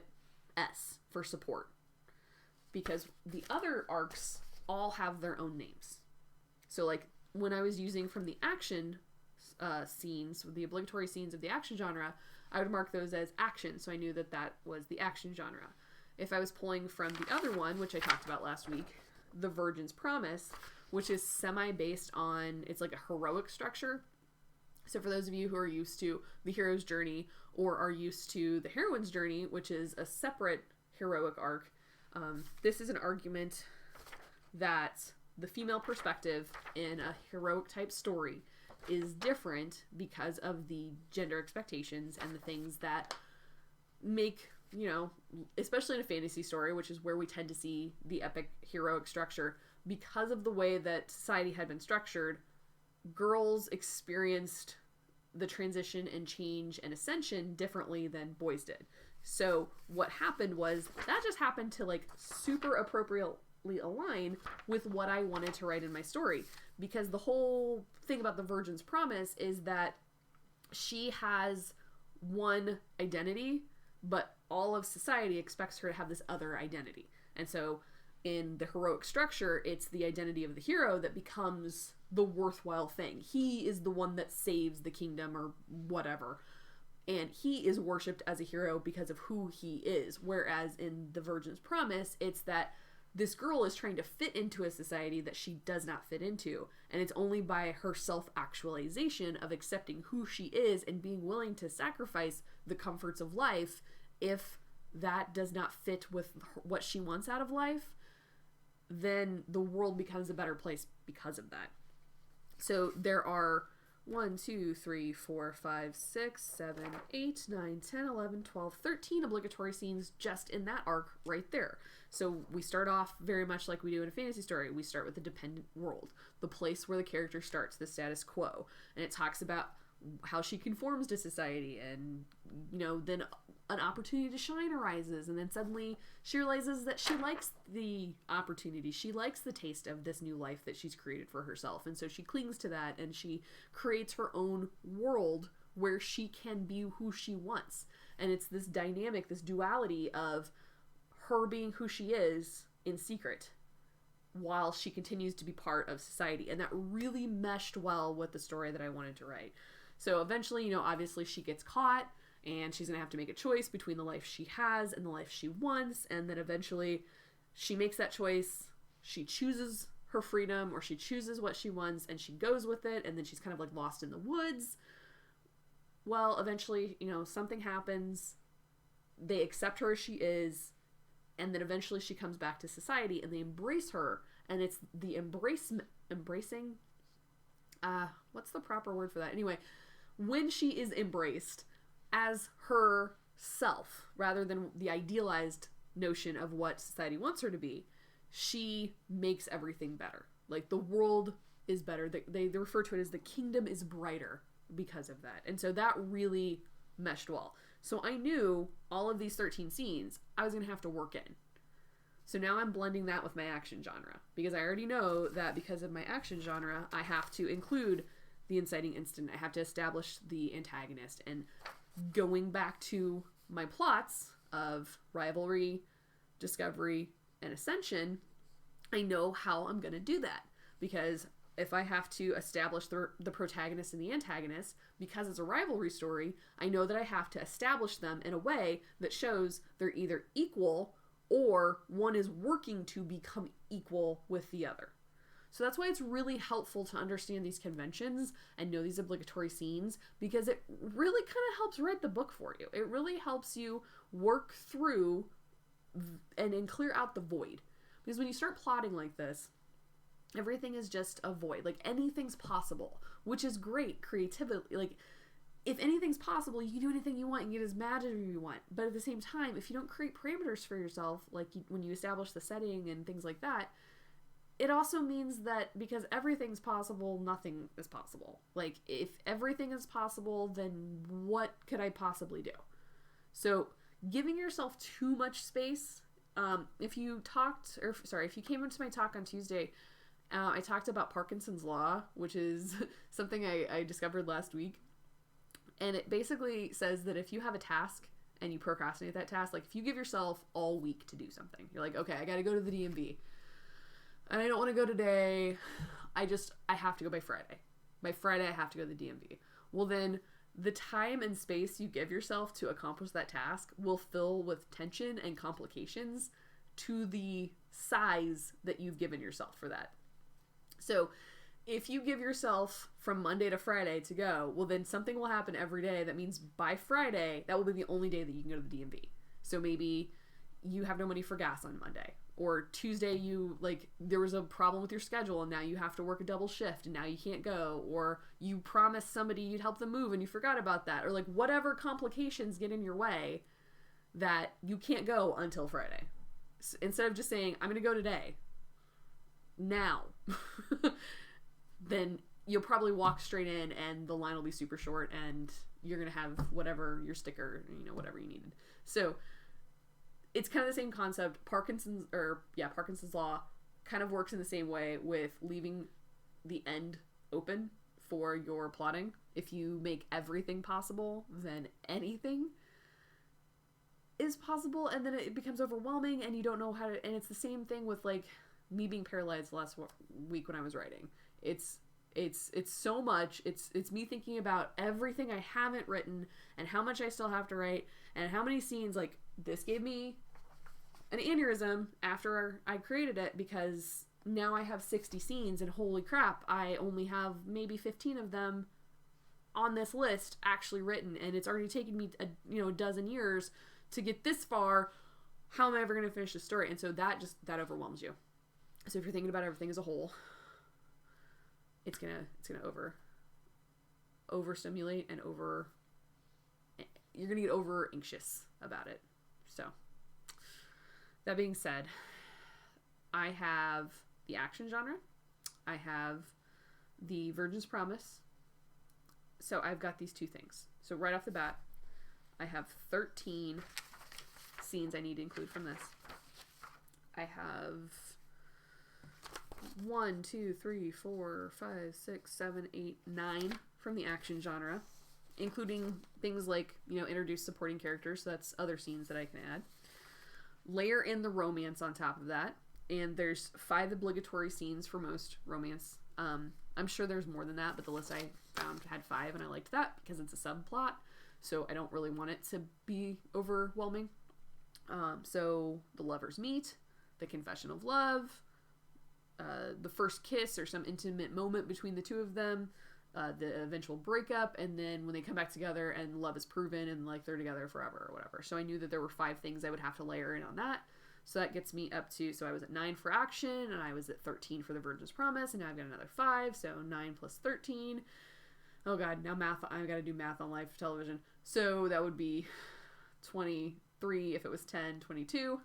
S for support. Because the other arcs all have their own names. So like when I was using from the action scenes, the obligatory scenes of the action genre, I would mark those as action, so I knew that that was the action genre. If I was pulling from the other one, which I talked about last week, The Virgin's Promise, which is semi-based on, it's like a heroic structure. So for those of you who are used to the hero's journey, or are used to the heroine's journey, which is a separate heroic arc, this is an argument that the female perspective in a heroic type story is different because of the gender expectations and the things that make, especially in a fantasy story, which is where we tend to see the epic heroic structure, because of the way that society had been structured, girls experienced the transition and change and ascension differently than boys did. So what happened was that just happened to like super appropriately align with what I wanted to write in my story, because the whole thing about the Virgin's Promise is that she has one identity, but all of society expects her to have this other identity. And so in the heroic structure, it's the identity of the hero that becomes the worthwhile thing. He is the one that saves the kingdom or whatever. And he is worshipped as a hero because of who he is. Whereas in The Virgin's Promise, it's that this girl is trying to fit into a society that she does not fit into. And it's only by her self-actualization of accepting who she is and being willing to sacrifice the comforts of life, if that does not fit with what she wants out of life, then the world becomes a better place because of that. So there are 1, 2, 3, 4, 5, 6, 7, 8, 9, 10, 11, 12, 13 obligatory scenes just in that arc right there. So we start off very much like we do in a fantasy story. We start with the dependent world, the place where the character starts, the status quo. And it talks about how she conforms to society, and, then an opportunity to shine arises, and then suddenly she realizes that she likes the opportunity. She likes the taste of this new life that she's created for herself, and so she clings to that, and she creates her own world where she can be who she wants. And it's this dynamic, this duality of her being who she is in secret while she continues to be part of society. And that really meshed well with the story that I wanted to write. So eventually, you know, obviously she gets caught and she's going to have to make a choice between the life she has and the life she wants. And then eventually she makes that choice. She chooses her freedom, or she chooses what she wants, and she goes with it. And then she's kind of like lost in the woods. Well, eventually, you know, something happens. They accept her as she is. And then eventually she comes back to society and they embrace her. And it's the embracing, what's the proper word for that? Anyway, when she is embraced as herself, rather than the idealized notion of what society wants her to be, she makes everything better. Like, the world is better. They refer to it as the kingdom is brighter because of that. And so that really meshed well. So I knew all of these 13 scenes I was going to have to work in. So now I'm blending that with my action genre, because I already know that because of my action genre, I have to include the inciting incident. I have to establish the antagonist. And going back to my plots of rivalry, discovery, and ascension, I know how I'm going to do that. Because if I have to establish the protagonist and the antagonist, because it's a rivalry story, I know that I have to establish them in a way that shows they're either equal or one is working to become equal with the other. So that's why it's really helpful to understand these conventions and know these obligatory scenes, because it really kind of helps write the book for you. It really helps you work through and clear out the void. Because when you start plotting like this, everything is just a void. Like, anything's possible, which is great creativity. Like, if anything's possible, you can do anything you want. You can get as mad as you want. But at the same time, if you don't create parameters for yourself, like when you establish the setting and things like that, it also means that because everything's possible, nothing is possible. Like, if everything is possible, then what could I possibly do? So giving yourself too much space. If you came into my talk on Tuesday, I talked about Parkinson's Law, which is something I discovered last week. And it basically says that if you have a task and you procrastinate that task, like if you give yourself all week to do something, you're like, okay, I got to go to the DMV. And I don't want to go today. I have to go by Friday. By Friday, I have to go to the DMV. Well, then the time and space you give yourself to accomplish that task will fill with tension and complications to the size that you've given yourself for that. So if you give yourself from Monday to Friday to go, well, then something will happen every day. That means by Friday, that will be the only day that you can go to the DMV. So maybe you have no money for gas on Monday. Or Tuesday, there was a problem with your schedule and now you have to work a double shift and now you can't go. Or you promised somebody you'd help them move and you forgot about that. Or like whatever complications get in your way that you can't go until Friday. So instead of just saying, I'm going to go today, now, then you'll probably walk straight in and the line will be super short and you're going to have whatever your sticker, whatever you needed. So it's kind of the same concept. Parkinson's Law kind of works in the same way with leaving the end open for your plotting. If you make everything possible, then anything is possible, and then it becomes overwhelming and you don't know how to. And it's the same thing with like me being paralyzed last week when I was writing. It's so much. It's me thinking about everything I haven't written and how much I still have to write and how many scenes. Like, this gave me an aneurysm after I created it, because now I have 60 scenes and holy crap, I only have maybe 15 of them on this list actually written, and it's already taken me a dozen years to get this far. How am I ever going to finish the story? And so that overwhelms you. So if you're thinking about everything as a whole, it's gonna overstimulate and you're gonna get over anxious about it. So that being said, I have the action genre, I have the Virgin's Promise. So I've got these two things. So right off the bat, I have 13 scenes I need to include from this. I have 1, 2, 3, 4, 5, 6, 7, 8, 9 from the action genre, including things like, introduce supporting characters. So that's other scenes that I can add. layer in the romance on top of that. And there's 5 obligatory scenes for most romance. I'm sure there's more than that, but the list I found had 5, and I liked that because it's a subplot. So I don't really want it to be overwhelming. So the lovers meet, the confession of love, the first kiss or some intimate moment between the two of them, the eventual breakup, and then when they come back together and love is proven and like they're together forever or whatever. So I knew that there were 5 things I would have to layer in on that. So that gets me up to, so I was at 9 for action, and I was at 13 for the Virgin's Promise, and now I've got another 5, so 9 plus 13. Oh god, now math, I've got to do math on live television. So that would be 23 if it was 10, 22,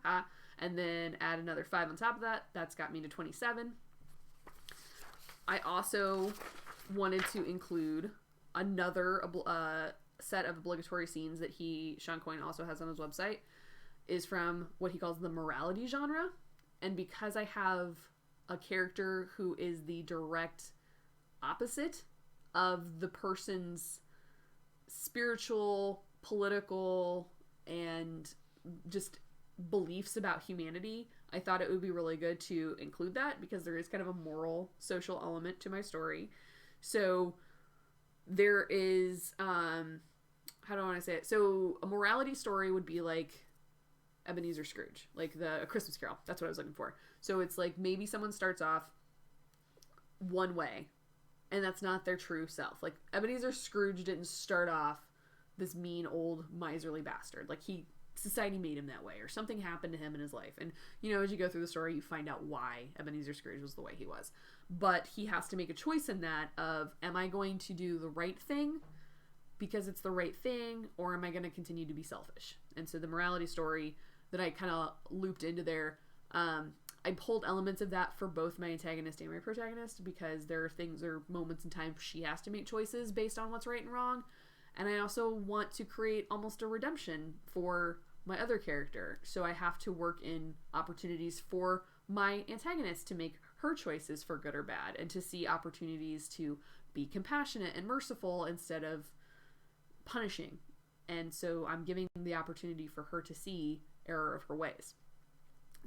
and then add another 5 on top of that. That's got me to 27. I also wanted to include another set of obligatory scenes that Sean Coyne also has on his website, is from what he calls the morality genre. And because I have a character who is the direct opposite of the person's spiritual, political, and just beliefs about humanity, I thought it would be really good to include that because there is kind of a moral, social element to my story. So there is, how do I want to say it? So a morality story would be like Ebenezer Scrooge, like A Christmas Carol. That's what I was looking for. So it's like maybe someone starts off one way and that's not their true self. Like Ebenezer Scrooge didn't start off this mean old miserly bastard. Like society made him that way, or something happened to him in his life. And, you know, as you go through the story, you find out why Ebenezer Scrooge was the way he was. But he has to make a choice in that of, am I going to do the right thing because it's the right thing, or am I going to continue to be selfish? And so the morality story that I kind of looped into there, I pulled elements of that for both my antagonist and my protagonist, because there are things or moments in time she has to make choices based on what's right and wrong. And I also want to create almost a redemption for my other character. So I have to work in opportunities for my antagonist to make her choices for good or bad, and to see opportunities to be compassionate and merciful instead of punishing. And so I'm giving the opportunity for her to see error of her ways.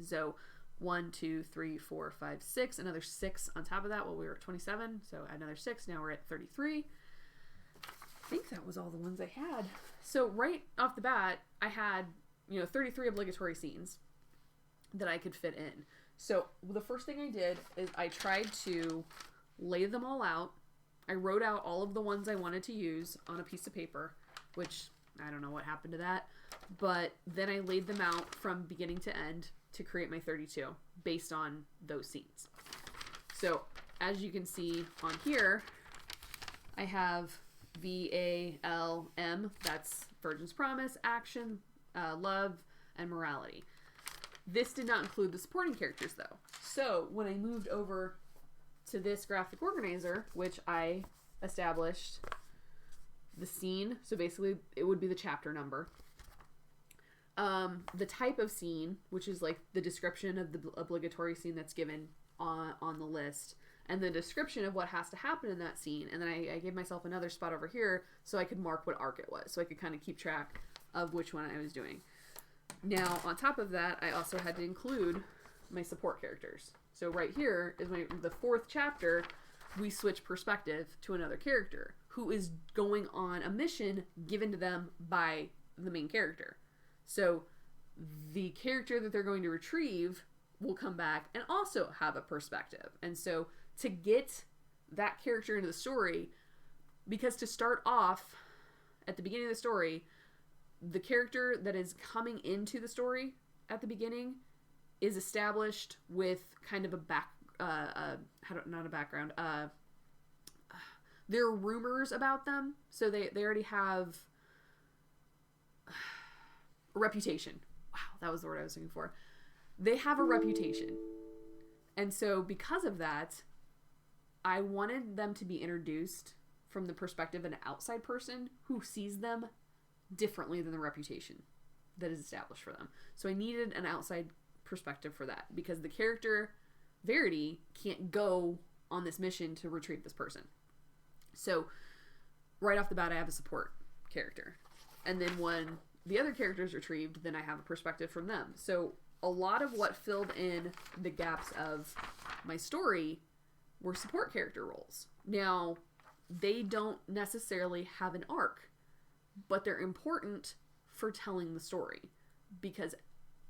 So 1, 2, 3, 4, 5, 6, another 6 on top of that. Well, we were at 27, so another 6. Now we're at 33. I think that was all the ones I had. So right off the bat, I had, 33 obligatory scenes that I could fit in. So the first thing I did is I tried to lay them all out. I wrote out all of the ones I wanted to use on a piece of paper, which I don't know what happened to that. But then I laid them out from beginning to end to create my 32 based on those scenes. So as you can see on here, I have VALM, that's Virgin's Promise, action, love, and morality. This did not include the supporting characters though. So when I moved over to this graphic organizer, which I established the scene, so basically it would be the chapter number, the type of scene, which is like the description of the obligatory scene that's given on the list, and the description of what has to happen in that scene. And then I gave myself another spot over here so I could mark what arc it was, so I could kind of keep track of which one I was doing. Now, on top of that, I also had to include my support characters. So right here is the 4th chapter. We switch perspective to another character who is going on a mission given to them by the main character. So the character that they're going to retrieve will come back and also have a perspective. And so to get that character into the story, because to start off at the beginning of the story, the character that is coming into the story at the beginning is established with kind of a background. There are rumors about them, so they already have a reputation. Wow, that was the word I was looking for. They have a reputation. And so because of that, I wanted them to be introduced from the perspective of an outside person who sees them differently than the reputation that is established for them. So I needed an outside perspective for that, because the character Verity can't go on this mission to retrieve this person. So right off the bat, I have a support character. And then when the other character is retrieved, then I have a perspective from them. So a lot of what filled in the gaps of my story were support character roles. Now, they don't necessarily have an arc, but they're important for telling the story, because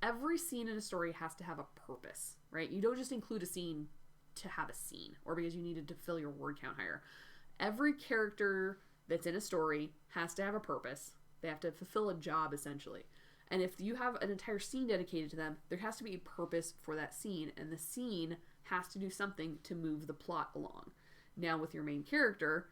every scene in a story has to have a purpose, right? You don't just include a scene to have a scene, or because you needed to fill your word count higher. Every character that's in a story has to have a purpose. They have to fulfill a job, essentially. And if you have an entire scene dedicated to them, there has to be a purpose for that scene, and the scene has to do something to move the plot along. Now, with your main character,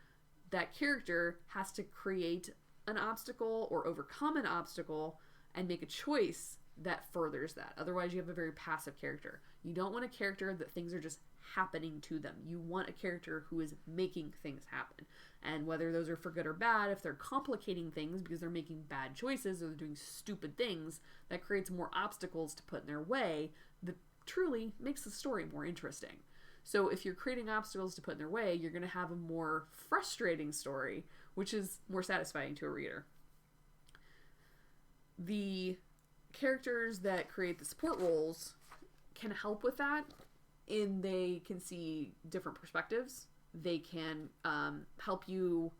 that character has to create an obstacle or overcome an obstacle and make a choice that furthers that. Otherwise, you have a very passive character. You don't want a character that things are just happening to them. You want a character who is making things happen. And whether those are for good or bad, if they're complicating things because they're making bad choices or they're doing stupid things, that creates more obstacles to put in their way that truly makes the story more interesting. So if you're creating obstacles to put in their way, you're going to have a more frustrating story, which is more satisfying to a reader. The characters that create the support roles can help with that, in they can see different perspectives. They can help you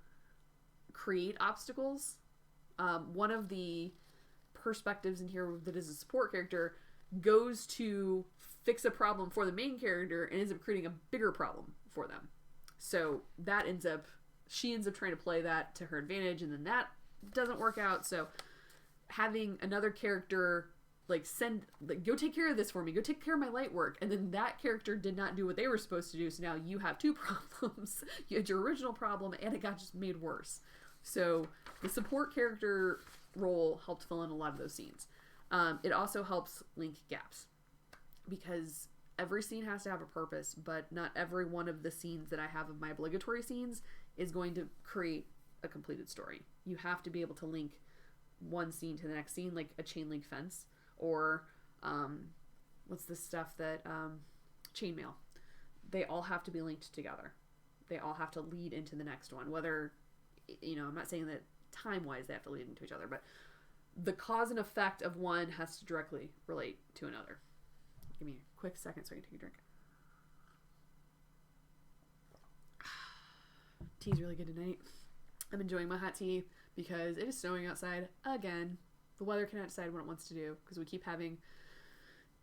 create obstacles. One of the perspectives in here that is a support character goes to fix a problem for the main character and ends up creating a bigger problem for them. So that she ends up trying to play that to her advantage, and then that doesn't work out. So having another character go take care of this for me, go take care of my light work, and then that character did not do what they were supposed to do, so now you have two problems. You had your original problem and it got just made worse. So the support character role helped fill in a lot of those scenes. It also helps link gaps, because every scene has to have a purpose, but not every one of the scenes that I have of my obligatory scenes is going to create a completed story. You have to be able to link one scene to the next scene, like a chain link fence, or what's the stuff that chainmail. They all have to be linked together. They all have to lead into the next one. Whether, I'm not saying that time-wise they have to lead into each other, but the cause and effect of one has to directly relate to another. Give me a quick second so I can take a drink. Tea's really good tonight. I'm enjoying my hot tea because it is snowing outside again. The weather cannot decide what it wants to do, because we keep having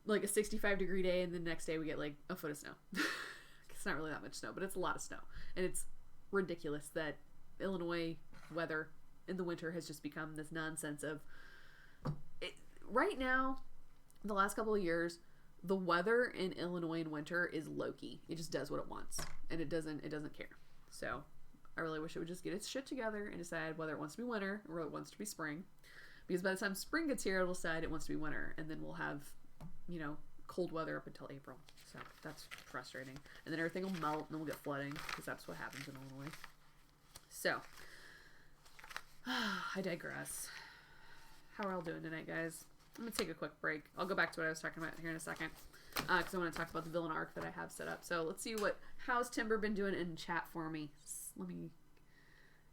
like a 65-degree day, and the next day we get like a foot of snow. It's not really that much snow, but it's a lot of snow. And it's ridiculous that Illinois weather in the winter has just become this nonsense of it. Right now, the last couple of years, the weather in Illinois in winter is low-key. It just does what it wants, and it doesn't care. So I really wish it would just get its shit together and decide whether it wants to be winter or it wants to be spring. Because by the time spring gets here, it'll decide it wants to be winter, and then we'll have, cold weather up until April. So that's frustrating. And then everything will melt, and then we'll get flooding, because that's what happens in Illinois. So, I digress. How are y'all doing tonight, guys? I'm going to take a quick break. I'll go back to what I was talking about here in a second, because I want to talk about the villain arc that I have set up. So let's see how's Timber been doing in chat for me. Let me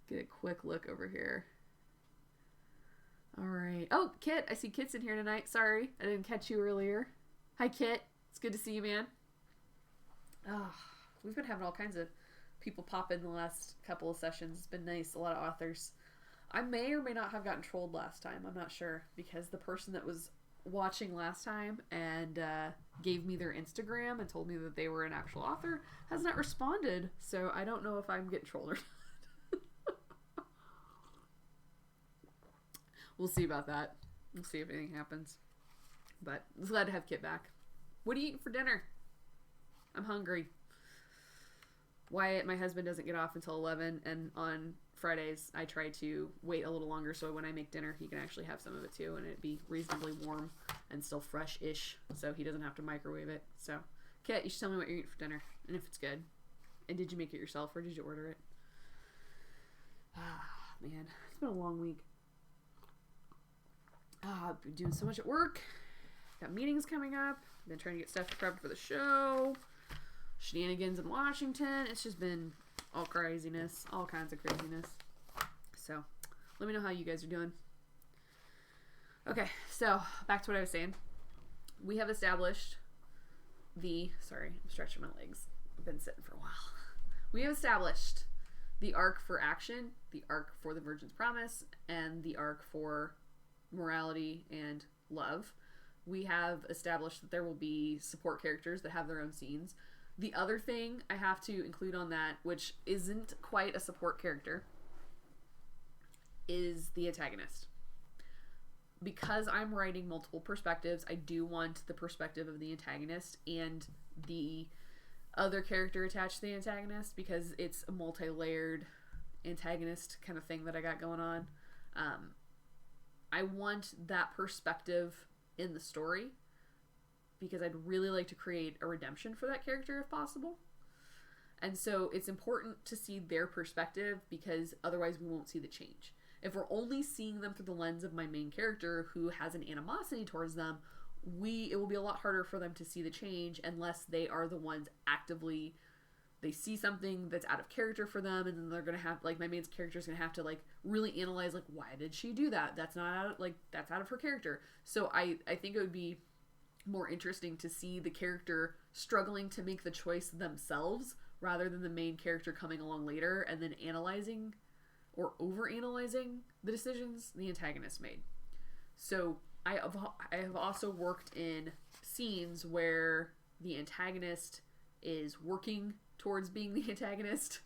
get a quick look over here. All right. Oh, Kit. I see Kit's in here tonight. Sorry, I didn't catch you earlier. Hi, Kit. It's good to see you, man. Oh, we've been having all kinds of people pop in the last couple of sessions. It's been nice. A lot of authors. I may or may not have gotten trolled last time. I'm not sure, because the person that was watching last time and gave me their Instagram and told me that they were an actual author has not responded. So I don't know if I'm getting trolled or not. We'll see about that. We'll see if anything happens. But I'm glad to have Kit back. What are you eating for dinner? I'm hungry. Wyatt, my husband, doesn't get off until 11, and on Fridays I try to wait a little longer so when I make dinner he can actually have some of it too, and it'd be reasonably warm and still fresh-ish, so he doesn't have to microwave it. So, Kit, you should tell me what you're eating for dinner, and if it's good. And did you make it yourself, or did you order it? Ah, man. It's been a long week. I've been doing so much at work. Got meetings coming up. Been trying to get stuff prepped for the show. Shenanigans in Washington. It's just been all craziness. All kinds of craziness. So, let me know how you guys are doing. Okay, so back to what I was saying. we have established sorry, I'm stretching my legs. I've been sitting for a while. We have established the arc for action, the arc for the Virgin's Promise, and the arc for morality and love. We have established that there will be support characters that have their own scenes. The other thing I have to include on that, which isn't quite a support character, is the antagonist. Because I'm writing multiple perspectives, I do want the perspective of the antagonist and the other character attached to the antagonist, because it's a multi-layered antagonist kind of thing that I got going on. I want that perspective in the story because I'd really like to create a redemption for that character if possible. And so it's important to see their perspective because otherwise we won't see the change. If we're only seeing them through the lens of my main character who has an animosity towards them, it will be a lot harder for them to see the change unless they are the ones actively, they see something that's out of character for them, and then they're gonna have, like, my main character's gonna have to, like, really analyze, like, why did she do that? That's not out, like, that's out of her character. So I think it would be more interesting to see the character struggling to make the choice themselves rather than the main character coming along later and then analyzing or over-analyzing the decisions the antagonist made. So I have also worked in scenes where the antagonist is working towards being the antagonist.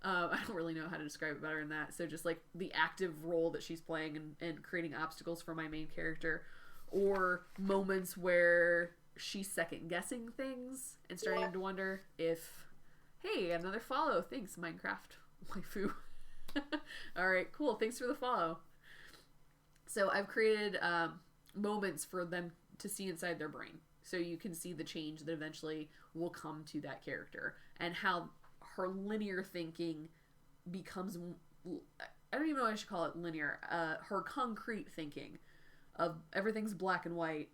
I don't really know how to describe it better than that. So just like the active role that she's playing and creating obstacles for my main character, or moments where she's second-guessing things and starting to wonder if, hey, another follow. Thanks, Minecraft waifu. Alright, cool. Thanks for the follow. So I've created moments for them to see inside their brain. So you can see the change that eventually will come to that character. And how her linear thinking becomes... I don't even know what I should call it linear. Her concrete thinking of everything's black and white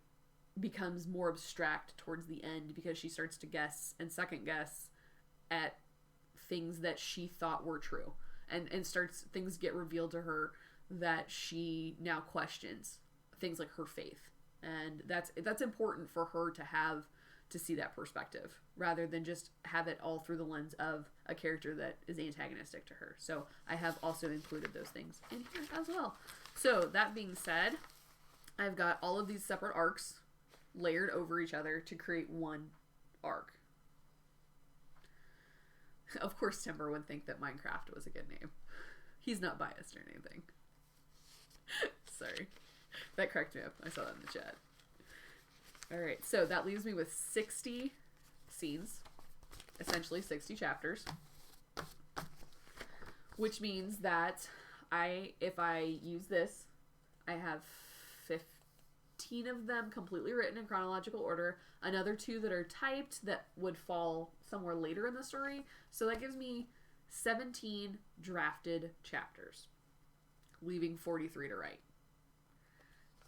becomes more abstract towards the end because she starts to guess and second guess at things that she thought were true. And things get revealed to her that she now questions, things like her faith. And that's important for her to see that perspective rather than just have it all through the lens of a character that is antagonistic to her. So I have also included those things in here as well. So that being said, I've got all of these separate arcs layered over each other to create one arc. Of course, Timber would think that Minecraft was a good name. He's not biased or anything. Sorry. That cracked me up. I saw that in the chat. Alright, so that leaves me with 60 scenes. Essentially 60 chapters. Which means that if I use this, I have 15 of them completely written in chronological order. Another 2 that are typed that would fall somewhere later in the story. So that gives me 17 drafted chapters, leaving 43 to write.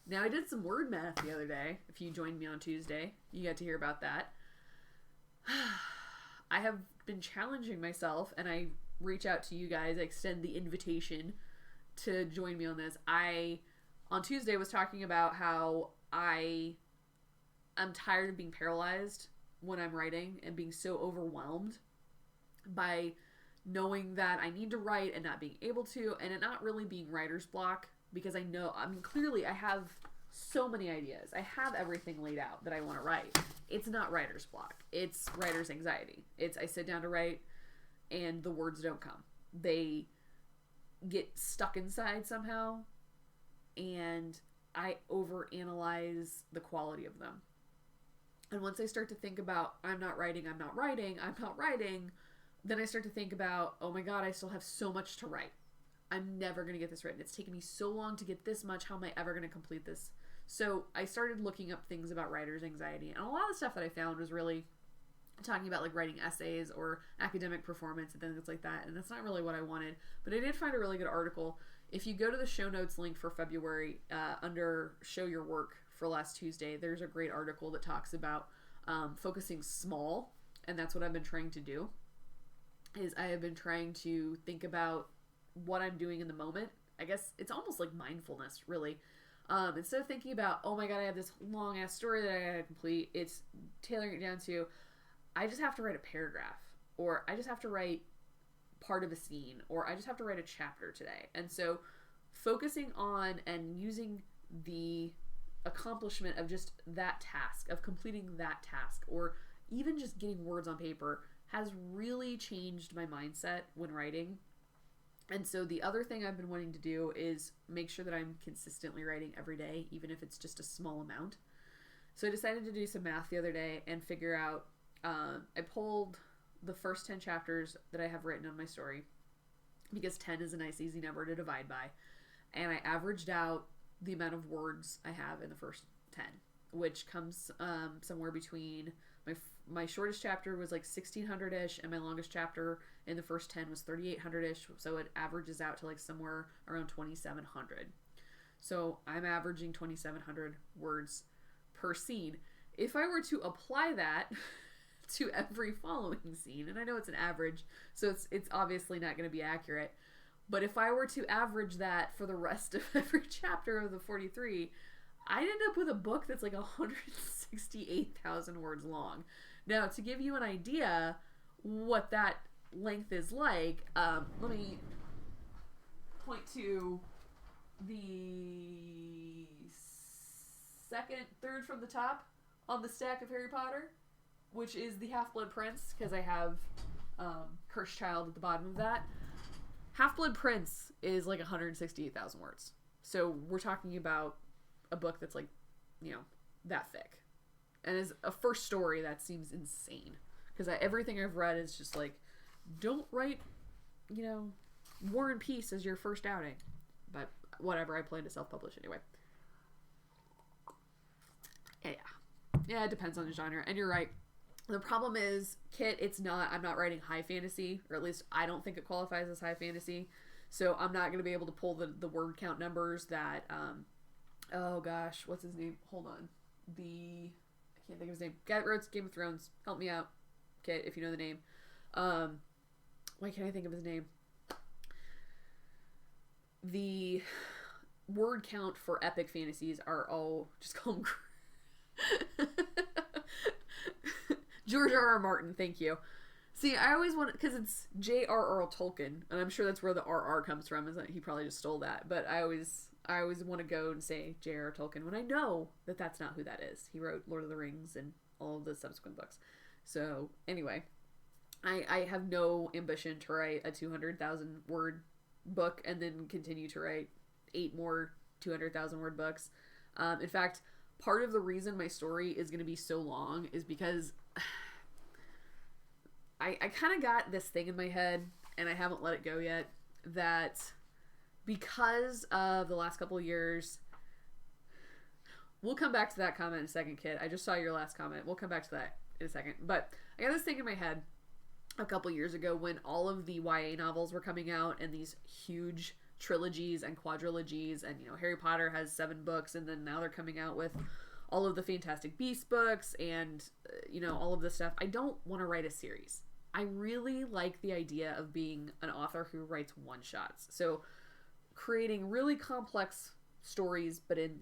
Now, I did some word math the other day. If you joined me on Tuesday, you got to hear about that. I have been challenging myself, and I reach out to you guys. I extend the invitation to join me on this. On Tuesday, was talking about how I'm tired of being paralyzed when I'm writing and being so overwhelmed by knowing that I need to write and not being able to, and it not really being writer's block, because clearly I have so many ideas. I have everything laid out that I want to write. It's not writer's block. It's writer's anxiety. I sit down to write and the words don't come. They get stuck inside somehow, and I overanalyze the quality of them. And once I start to think about, I'm not writing, then I start to think about, oh my god, I still have so much to write. I'm never going to get this written. It's taken me so long to get this much. How am I ever going to complete this? So I started looking up things about writer's anxiety. And a lot of the stuff that I found was really talking about like writing essays or academic performance and things like that. And that's not really what I wanted. But I did find a really good article. If you go to the show notes link for February, under Show Your Work for last Tuesday, there's a great article that talks about focusing small. And that's what I've been trying to do. I have been trying to think about what I'm doing in the moment. I guess it's almost like mindfulness, really. Instead of thinking about, oh my god, I have this long ass story that I gotta complete, it's tailoring it down to, I just have to write a paragraph, or I just have to write part of a scene, or I just have to write a chapter today. And so focusing on and using the accomplishment of just that task, of completing that task, or even just getting words on paper, has really changed my mindset when writing. And so the other thing I've been wanting to do is make sure that I'm consistently writing every day, even if it's just a small amount. So I decided to do some math the other day and figure out, I pulled the first 10 chapters that I have written on my story, because 10 is a nice easy number to divide by. And I averaged out the amount of words I have in the first 10, which comes somewhere between my shortest chapter was like 1,600-ish, and my longest chapter in the first 10 was 3,800-ish, so it averages out to like somewhere around 2,700. So I'm averaging 2,700 words per scene. If I were to apply that to every following scene, and I know it's an average, so it's obviously not going to be accurate, but if I were to average that for the rest of every chapter of the 43, I'd end up with a book that's like 168,000 words long. Now, to give you an idea what that length is like, let me point to the third from the top on the stack of Harry Potter, which is the Half-Blood Prince, because I have Cursed Child at the bottom of that. Half-Blood Prince is like 168,000 words. So we're talking about a book that's like, that thick. And as a first story, that seems insane. Because everything I've read is just like, don't write, War and Peace as your first outing. But whatever, I plan to self-publish anyway. Yeah, it depends on the genre. And you're right. The problem is, Kit, I'm not writing high fantasy, or at least I don't think it qualifies as high fantasy. So I'm not going to be able to pull the word count numbers that, oh gosh, what's his name? Hold on. I can't think of his name. Guy that wrote Game of Thrones. Help me out, Kit, if you know the name. Why can't I think of his name? The word count for epic fantasies are all, just call them George R.R. Martin, thank you. See, I always want, because it's J.R.R. Tolkien, and I'm sure that's where the R.R. comes from, is that he probably just stole that, but I always want to go and say J.R.R. Tolkien when I know that that's not who that is. He wrote Lord of the Rings and all of the subsequent books. So, anyway, I have no ambition to write a 200,000 word book and then continue to write 8 more 200,000 word books. In fact, part of the reason my story is going to be so long is because I kind of got this thing in my head, and I haven't let it go yet, that because of the last couple of years, we'll come back to that comment in a second, Kit. I just saw your last comment. We'll come back to that in a second. But I got this thing in my head a couple years ago when all of the YA novels were coming out, and these huge trilogies and quadrilogies, and Harry Potter has 7 books, and then now they're coming out with all of the Fantastic Beasts books and all of this stuff. I don't want to write a series. I really like the idea of being an author who writes one-shots. So creating really complex stories, but in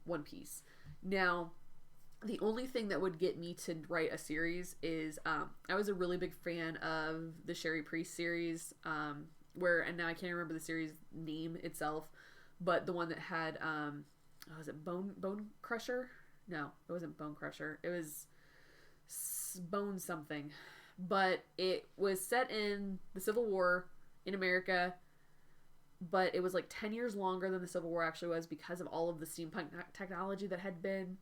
one piece. Now, the only thing that would get me to write a series is I was a really big fan of the Sherry Priest series, and now I can't remember the series name itself, but the one that had was it Bone Crusher? No, it wasn't Bone Crusher. It was Bone something. But it was set in the Civil War in America, but it was like 10 years longer than the Civil War actually was because of all of the steampunk technology that had been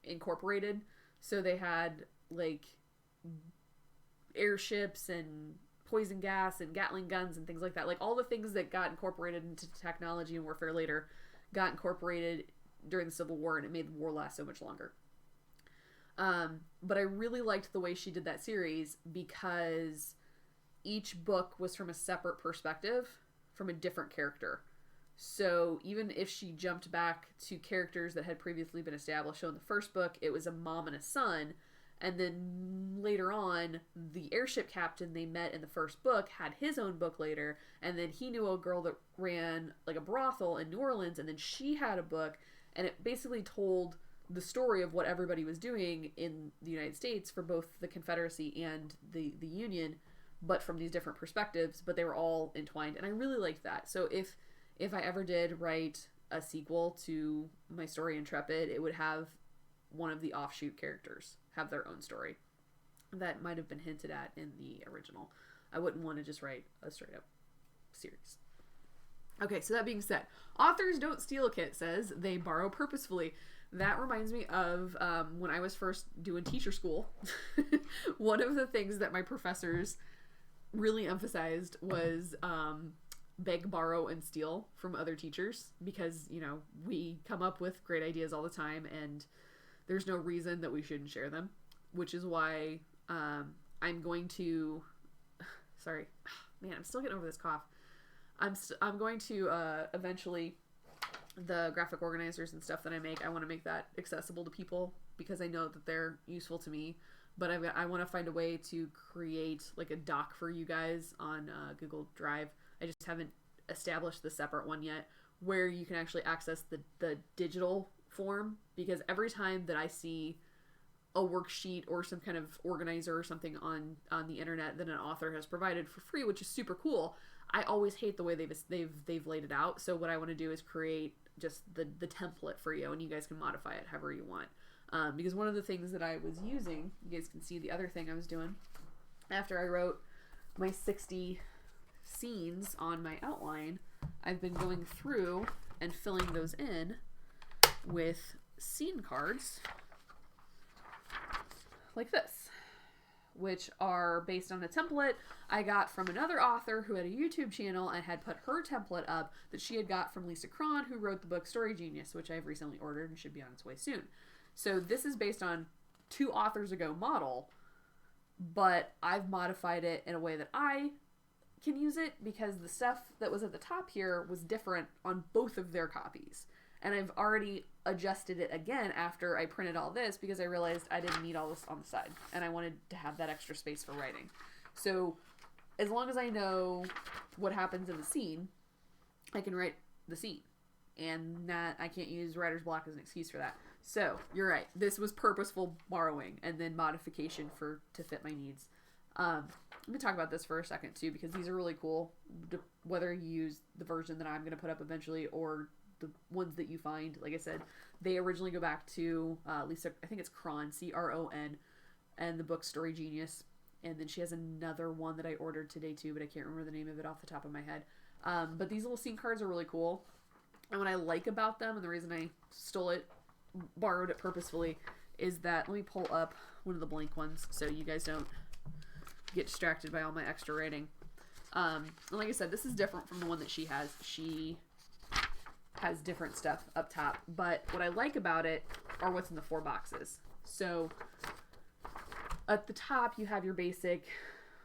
incorporated. So they had like airships and poison gas and Gatling guns and things like that. Like all the things that got incorporated into technology and warfare later got incorporated during the Civil War, and it made the war last so much longer. But I really liked the way she did that series because each book was from a separate perspective from a different character. So even if she jumped back to characters that had previously been established, so in the first book it was a mom and a son, And then later on, the airship captain they met in the first book had his own book later. And then he knew a girl that ran like a brothel in New Orleans. And then she had a book. And it basically told the story of what everybody was doing in the United States for both the Confederacy and the Union, but from these different perspectives. But they were all entwined. And I really liked that. So if I ever did write a sequel to my story Intrepid, it would have one of the offshoot characters have their own story. That might have been hinted at in the original. I wouldn't want to just write a straight up series. Okay, so that being said, authors don't steal, Kit says. They borrow purposefully. That reminds me of when I was first doing teacher school. One of the things that my professors really emphasized was beg, borrow, and steal from other teachers, because, you know, we come up with great ideas all the time and there's no reason that we shouldn't share them, which is why I'm going to sorry, man, I'm still getting over this cough. I'm going to eventually, the graphic organizers and stuff that I make, I want to make that accessible to people because I know that they're useful to me. But I want to find a way to create like a doc for you guys on Google Drive. I just haven't established the separate one yet, where you can actually access the digital form, because every time that I see a worksheet or some kind of organizer or something on the internet that an author has provided for free, which is super cool, I always hate the way they've laid it out. So what I want to do is create just the template for you, and you guys can modify it however you want. Because one of the things that I was using, you guys can see the other thing I was doing after I wrote my 60 scenes on my outline, I've been going through and filling those in with scene cards like this, which are based on a template I got from another author who had a YouTube channel and had put her template up that she had got from Lisa Cron, who wrote the book Story Genius, which I've recently ordered and should be on its way soon. So this is based on 2 authors ago model, but I've modified it in a way that I can use it, because the stuff that was at the top here was different on both of their copies. And I've already adjusted it again after I printed all this, because I realized I didn't need all this on the side and I wanted to have that extra space for writing. So as long as I know what happens in the scene, I can write the scene, and that I can't use writer's block as an excuse for that. So you're right. This was purposeful borrowing and then modification to fit my needs. Let me talk about this for a second too, because these are really cool. Whether you use the version that I'm going to put up eventually or the ones that you find, like I said, they originally go back to Lisa, I think it's Cron, C-R-O-N, and the book Story Genius. And then she has another one that I ordered today too, but I can't remember the name of it off the top of my head. But these little scene cards are really cool. And what I like about them, and the reason I borrowed it purposefully, is that, let me pull up one of the blank ones so you guys don't get distracted by all my extra writing. And like I said, this is different from the one that she has. She has different stuff up top, but what I like about it are what's in the 4 boxes. So at the top you have your basic,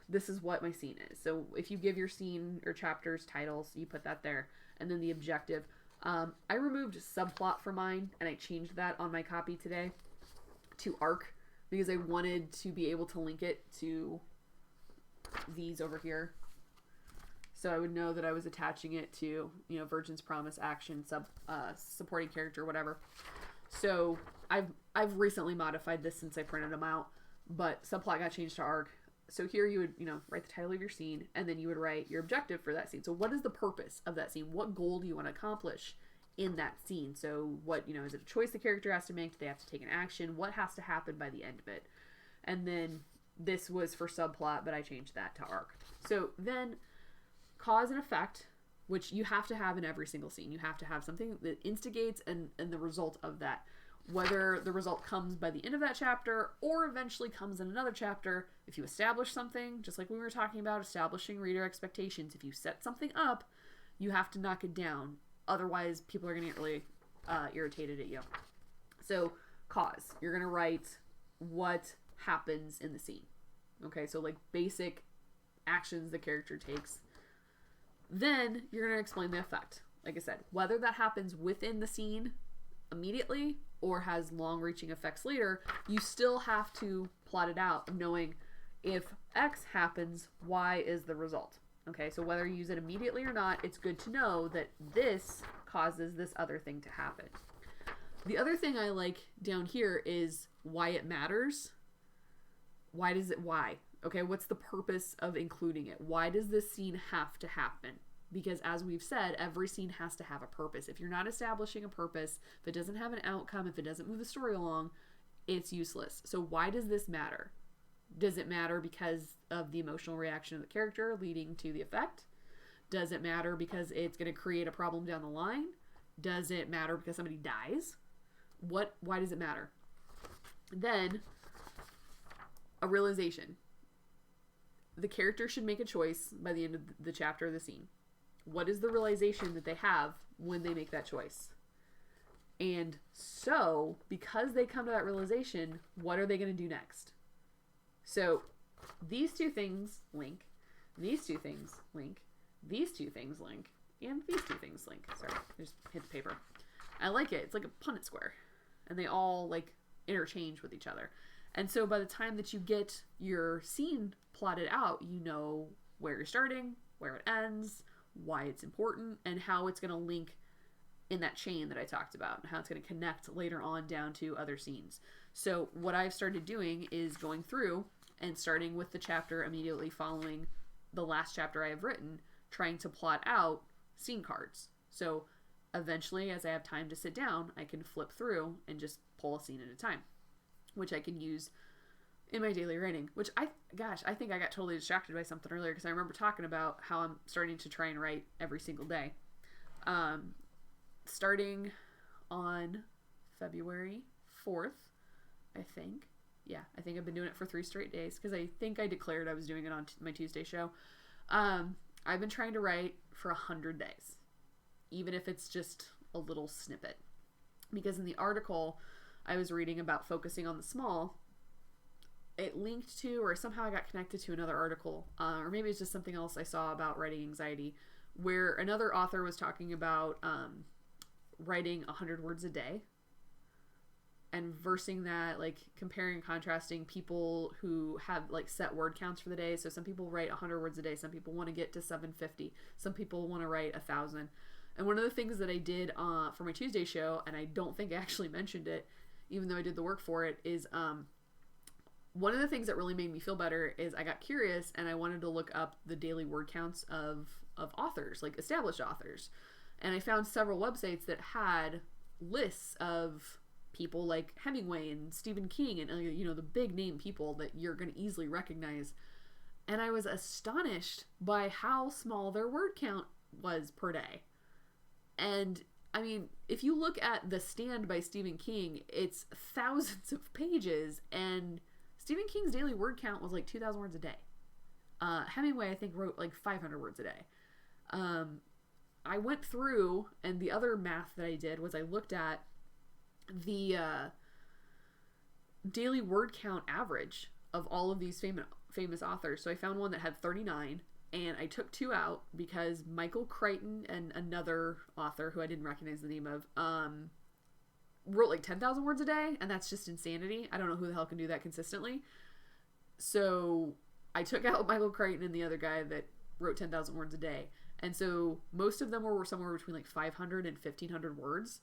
this is what my scene is. So if you give your scene or chapters titles, you put that there, and then the objective. I removed subplot for mine, and I changed that on my copy today to arc, because I wanted to be able to link it to these over here, so I would know that I was attaching it to, you know, Virgin's Promise, action, supporting character, whatever. So I've recently modified this since I printed them out, but subplot got changed to arc. So here you would, you know, write the title of your scene, and then you would write your objective for that scene. So what is the purpose of that scene? What goal do you want to accomplish in that scene? So what, you know, is it a choice the character has to make? Do they have to take an action? What has to happen by the end of it? And then this was for subplot, but I changed that to arc. So then cause and effect, which you have to have in every single scene. You have to have something that instigates and the result of that. Whether the result comes by the end of that chapter or eventually comes in another chapter, if you establish something, just like we were talking about establishing reader expectations, if you set something up, you have to knock it down. Otherwise, people are going to get really irritated at you. So, cause. You're going to write what happens in the scene. Okay, so like basic actions the character takes. Then you're going to explain the effect. Like I said, whether that happens within the scene immediately or has long-reaching effects later, you still have to plot it out, knowing if X happens, Y is the result. Okay, so whether you use it immediately or not, it's good to know that this causes this other thing to happen. The other thing I like down here is why it matters. Why? Okay, what's the purpose of including it? Why does this scene have to happen? Because as we've said, every scene has to have a purpose. If you're not establishing a purpose, if it doesn't have an outcome, if it doesn't move the story along, it's useless. So why does this matter? Does it matter because of the emotional reaction of the character leading to the effect? Does it matter because it's going to create a problem down the line? Does it matter because somebody dies? Why does it matter? Then, a realization. The character should make a choice by the end of the chapter or the scene. What is the realization that they have when they make that choice? And so, because they come to that realization, what are they going to do next? So, these two things link, these two things link, these two things link, and these two things link. Sorry, I just hit the paper. I like it. It's like a Punnett square. And they all, like, interchange with each other. And so by the time that you get your scene plotted out, you know where you're starting, where it ends, why it's important, and how it's going to link in that chain that I talked about, and how it's going to connect later on down to other scenes. So what I've started doing is going through and starting with the chapter immediately following the last chapter I have written, trying to plot out scene cards. So eventually, as I have time to sit down, I can flip through and just pull a scene at a time, which I can use in my daily writing, which I think I got totally distracted by something earlier because I remember talking about how I'm starting to try and write every single day. Starting on February 4th, I think. Yeah, I think I've been doing it for 3 straight days because I think I declared I was doing it on my Tuesday show. I've been trying to write for 100 days, even if it's just a little snippet. Because in the article I was reading about focusing on the small, it linked to, or somehow I got connected to another article, or maybe it's just something else I saw about writing anxiety, where another author was talking about writing 100 words a day, and versing that, like comparing and contrasting people who have like set word counts for the day. So some people write 100 words a day, some people want to get to 750, some people want to write 1,000. And one of the things that I did for my Tuesday show, and I don't think I actually mentioned it, even though I did the work for it, is one of the things that really made me feel better is I got curious and I wanted to look up the daily word counts of authors, like established authors. And I found several websites that had lists of people like Hemingway and Stephen King and, you know, the big name people that you're going to easily recognize. And I was astonished by how small their word count was per day. And I mean, if you look at The Stand by Stephen King, it's thousands of pages, and Stephen King's daily word count was like 2,000 words a day. Hemingway, I think, wrote like 500 words a day. I went through, and the other math that I did was I looked at the daily word count average of all of these famous authors. So I found one that had 39, and I took 2 out because Michael Crichton and another author who I didn't recognize the name of wrote like 10,000 words a day, and that's just insanity. I don't know who the hell can do that consistently. So I took out Michael Crichton and the other guy that wrote 10,000 words a day. And so most of them were somewhere between like 500 and 1,500 words.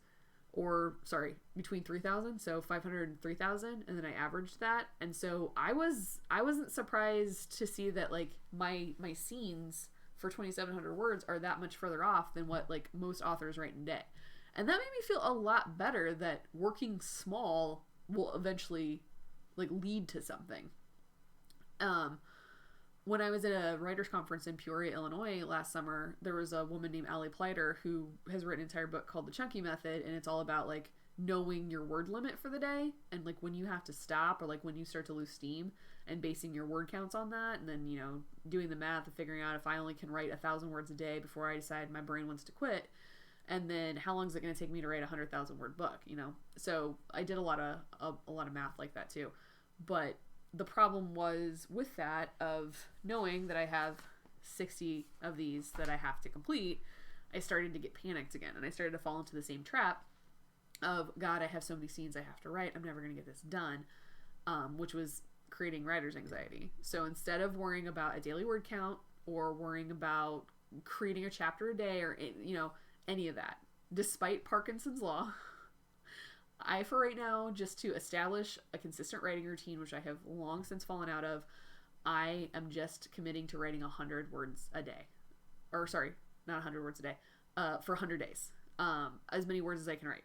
Or, sorry, between 3,000, so 500 and 3,000, and then I averaged that. And so I wasn't surprised to see that like my scenes for 2,700 words are that much further off than what like most authors write in a day. And that made me feel a lot better that working small will eventually like lead to something. When I was at a writer's conference in Peoria, Illinois last summer, there was a woman named Allie Pleiter who has written an entire book called The Chunky Method, and it's all about like knowing your word limit for the day and like when you have to stop or like when you start to lose steam and basing your word counts on that, and then, you know, doing the math and figuring out if I only can write 1,000 words a day before I decide my brain wants to quit, and then how long is it going to take me to write a 100,000 word book, you know? So I did a lot of math like that too. But the problem was with that of knowing that I have 60 of these that I have to complete, I started to get panicked again, and I started to fall into the same trap of, God, I have so many scenes I have to write. I'm never going to get this done, which was creating writer's anxiety. So instead of worrying about a daily word count or worrying about creating a chapter a day or, any of that, despite Parkinson's law, I, for right now, just to establish a consistent writing routine, which I have long since fallen out of, I am just committing to writing 100 words a day. Or, sorry, not 100 words a day, for 100 days. As many words as I can write.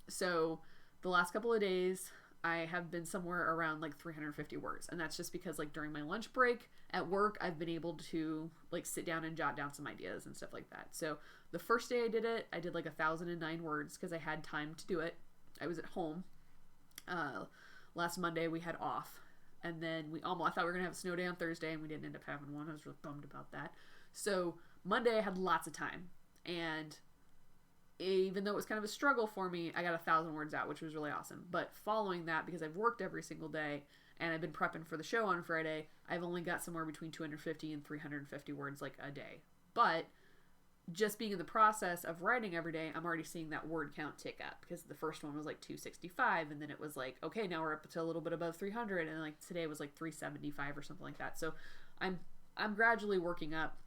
So, the last couple of days, I have been somewhere around like 350 words. And that's just because like during my lunch break at work, I've been able to like sit down and jot down some ideas and stuff like that. So the first day I did it, I did like 1,009 words because I had time to do it. I was at home. Last Monday we had off. And then I thought we were going to have a snow day on Thursday and we didn't end up having one. I was really bummed about that. So Monday I had lots of time. And even though it was kind of a struggle for me, I got 1,000 words out, which was really awesome. But following that, because I've worked every single day and I've been prepping for the show on Friday, I've only got somewhere between 250 and 350 words like a day. But just being in the process of writing every day, I'm already seeing that word count tick up, because the first one was like 265 and then it was like, okay, now we're up to a little bit above 300, and like today was like 375 or something like that. So I'm gradually working up,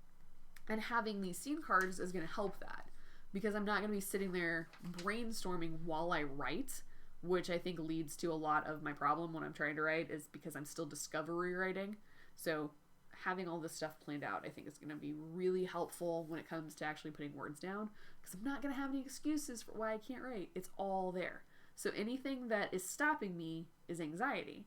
and having these scene cards is going to help that. Because I'm not going to be sitting there brainstorming while I write, which I think leads to a lot of my problem when I'm trying to write, is because I'm still discovery writing. So having all this stuff planned out, I think is going to be really helpful when it comes to actually putting words down, because I'm not going to have any excuses for why I can't write. It's all there. So anything that is stopping me is anxiety.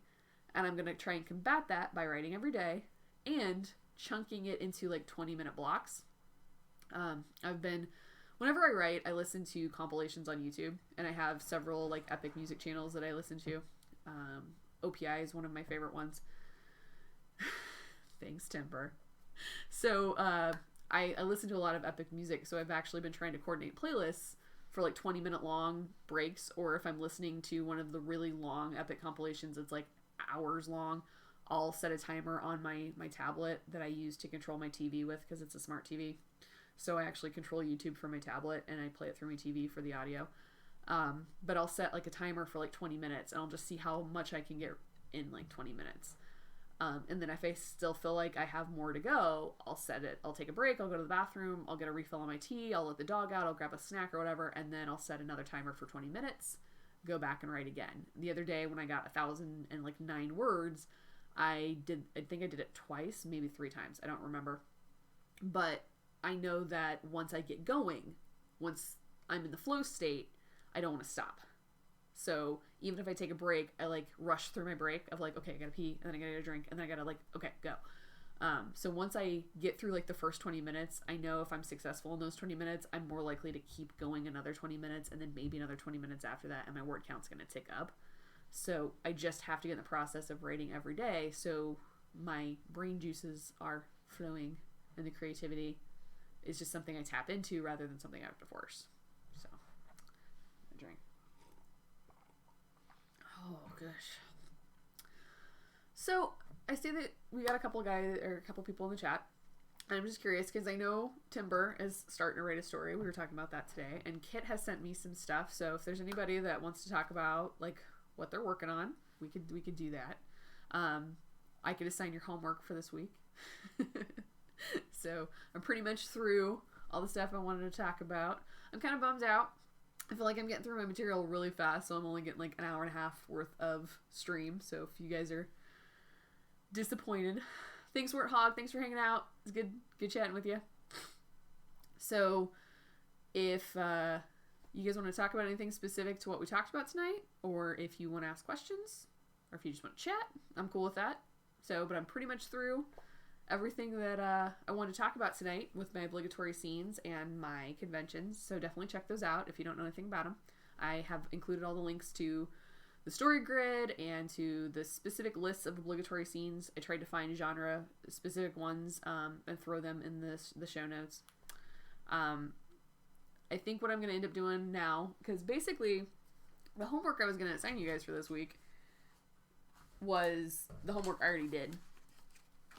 And I'm going to try and combat that by writing every day and chunking it into like 20-minute blocks. Whenever I write, I listen to compilations on YouTube, and I have several like epic music channels that I listen to. OPI is one of my favorite ones. Thanks, Timber. So I listen to a lot of epic music, so I've actually been trying to coordinate playlists for like 20-minute long breaks, or if I'm listening to one of the really long epic compilations that's like hours long, I'll set a timer on my tablet that I use to control my TV with, because it's a smart TV. So I actually control YouTube from my tablet, and I play it through my TV for the audio. But I'll set like a timer for like 20 minutes, and I'll just see how much I can get in like 20 minutes. And then if I still feel like I have more to go, I'll set it. I'll take a break. I'll go to the bathroom. I'll get a refill on my tea. I'll let the dog out. I'll grab a snack or whatever. And then I'll set another timer for 20 minutes, go back and write again. The other day when I got 1,009 words, I think I did it twice, maybe 3 times. I don't remember. But I know that once I get going, once I'm in the flow state, I don't want to stop. So even if I take a break, I like rush through my break of like, okay, I gotta pee, and then I gotta get a drink, and then I gotta like, okay, go. So once I get through like the first 20 minutes, I know if I'm successful in those 20 minutes, I'm more likely to keep going another 20 minutes, and then maybe another 20 minutes after that, and my word count's gonna tick up. So I just have to get in the process of writing every day, so my brain juices are flowing, and the creativity is just something I tap into rather than something I have to force. So, a drink. Oh gosh. So I see that we got a couple people in the chat. And I'm just curious because I know Timber is starting to write a story. We were talking about that today, and Kit has sent me some stuff. So if there's anybody that wants to talk about like what they're working on, we could do that. I could assign your homework for this week. So I'm pretty much through all the stuff I wanted to talk about. I'm kind of bummed out. I feel like I'm getting through my material really fast, so I'm only getting like an hour and a half worth of stream. So if you guys are disappointed, thanks Warthog, thanks for hanging out. It's good chatting with you. So if you guys want to talk about anything specific to what we talked about tonight, or if you want to ask questions, or if you just want to chat, I'm cool with that. So, but I'm pretty much through everything that I wanted to talk about tonight with my obligatory scenes and my conventions, so definitely check those out if you don't know anything about them. I have included all the links to the story grid and to the specific lists of obligatory scenes. I tried to find genre specific ones and throw them in the show notes. I think what I'm going to end up doing now, because basically the homework I was going to assign you guys for this week was the homework I already did,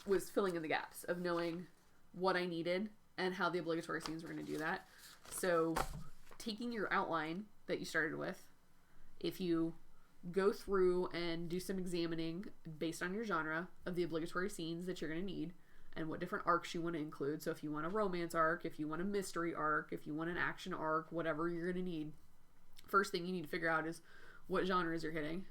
was filling in the gaps of knowing what I needed and how the obligatory scenes were going to do that. So taking your outline that you started with, if you go through and do some examining based on your genre of the obligatory scenes that you're going to need and what different arcs you want to include. So if you want a romance arc, if you want a mystery arc, if you want an action arc, whatever you're going to need, first thing you need to figure out is what genres you're hitting.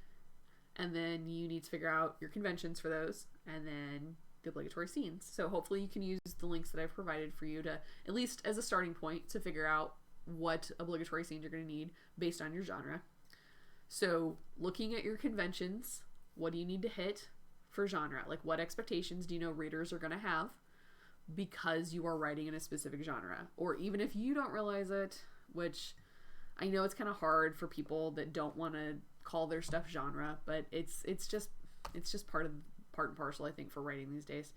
And then you need to figure out your conventions for those, and then the obligatory scenes. So hopefully you can use the links that I've provided for you to, at least as a starting point, to figure out what obligatory scenes you're going to need based on your genre. So looking at your conventions, what do you need to hit for genre? Like, what expectations do you know readers are going to have because you are writing in a specific genre? Or even if you don't realize it, which I know it's kind of hard for people that don't want to call their stuff genre, but it's just part and parcel, I think, for writing these days.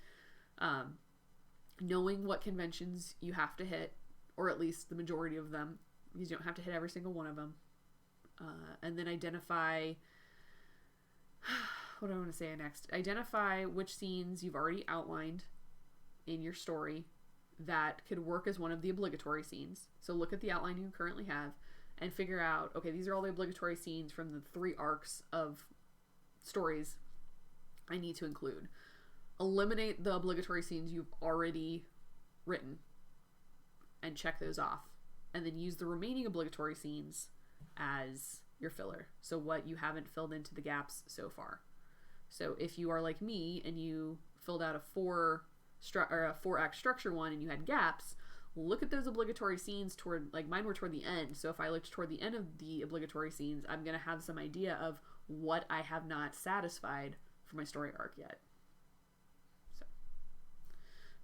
Knowing what conventions you have to hit, or at least the majority of them, because you don't have to hit every single one of them. And then identify, what do I want to say next? Identify which scenes you've already outlined in your story that could work as one of the obligatory scenes. So look at the outline you currently have and figure out, okay, these are all the obligatory scenes from the 3 arcs of stories I need to include. Eliminate the obligatory scenes you've already written and check those off. And then use the remaining obligatory scenes as your filler. So what you haven't filled into the gaps so far. So if you are like me and you filled out a 4-act structure one and you had gaps, look at those obligatory scenes toward, like mine were toward the end. So if I looked toward the end of the obligatory scenes, I'm going to have some idea of what I have not satisfied for my story arc yet. So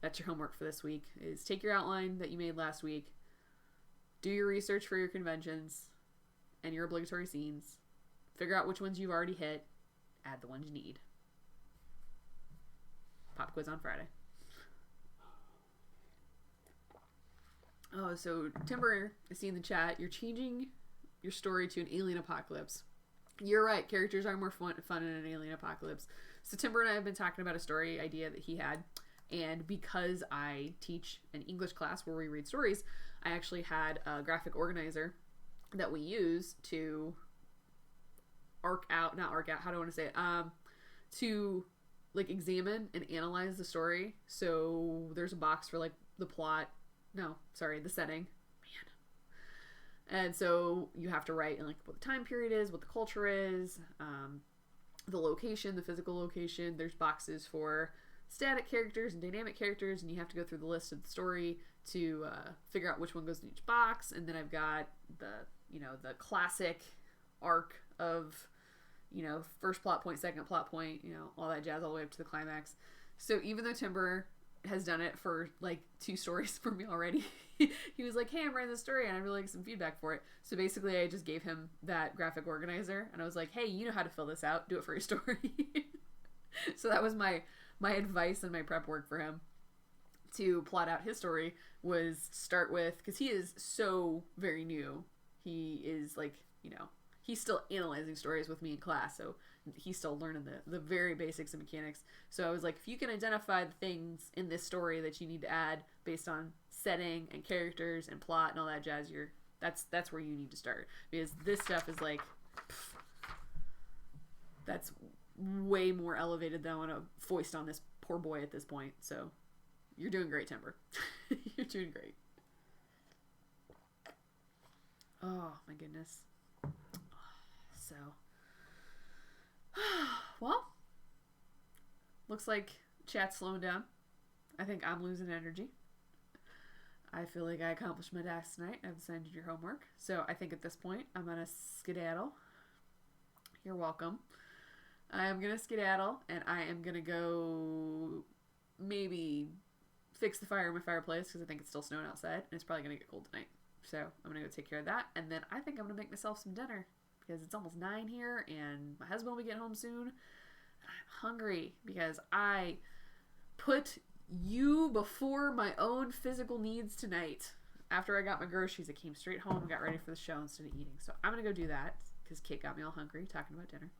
that's your homework for this week, is take your outline that you made last week, do your research for your conventions and your obligatory scenes, figure out which ones you've already hit, add the ones you need. Pop quiz on Friday. Oh, so Timber, I see in the chat, you're changing your story to an alien apocalypse. You're right, characters are more fun in an alien apocalypse. So Timber and I have been talking about a story idea that he had, and because I teach an English class where we read stories, I actually had a graphic organizer that we use to how do I want to say it? To like examine and analyze the story. So there's a box for like the setting. And so you have to write in like what the time period is, what the culture is, the location, the physical location. There's boxes for static characters and dynamic characters, and you have to go through the list of the story to figure out which one goes in each box. And then I've got the classic arc of, first plot point, second plot point, all that jazz all the way up to the climax. So even though Timber has done it for like 2 stories for me already, he was like, hey, I'm writing this story and I really like some feedback for it. So basically I just gave him that graphic organizer and I was like, hey, you know how to fill this out, do it for your story. So that was my advice and my prep work for him to plot out his story, was start with, because he is so very new, he is like, he's still analyzing stories with me in class, so he's still learning the very basics of mechanics. So I was like, if you can identify the things in this story that you need to add based on setting and characters and plot and all that jazz, that's where you need to start, because this stuff is like, that's way more elevated than I want to foist on this poor boy at this point. So you're doing great, Timber. You're doing great. Oh my goodness. So, well, looks like chat's slowing down. I think I'm losing energy. I feel like I accomplished my task tonight. I've assigned your homework. So I think at this point, I'm going to skedaddle. You're welcome. I'm going to skedaddle, and I am going to go maybe fix the fire in my fireplace, because I think it's still snowing outside, and it's probably going to get cold tonight. So I'm going to go take care of that, and then I think I'm going to make myself some dinner, because it's almost 9 here, and my husband will be getting home soon, and I'm hungry, because I put you before my own physical needs tonight. After I got my groceries, I came straight home and got ready for the show instead of eating. So I'm going to go do that, because Kate got me all hungry talking about dinner.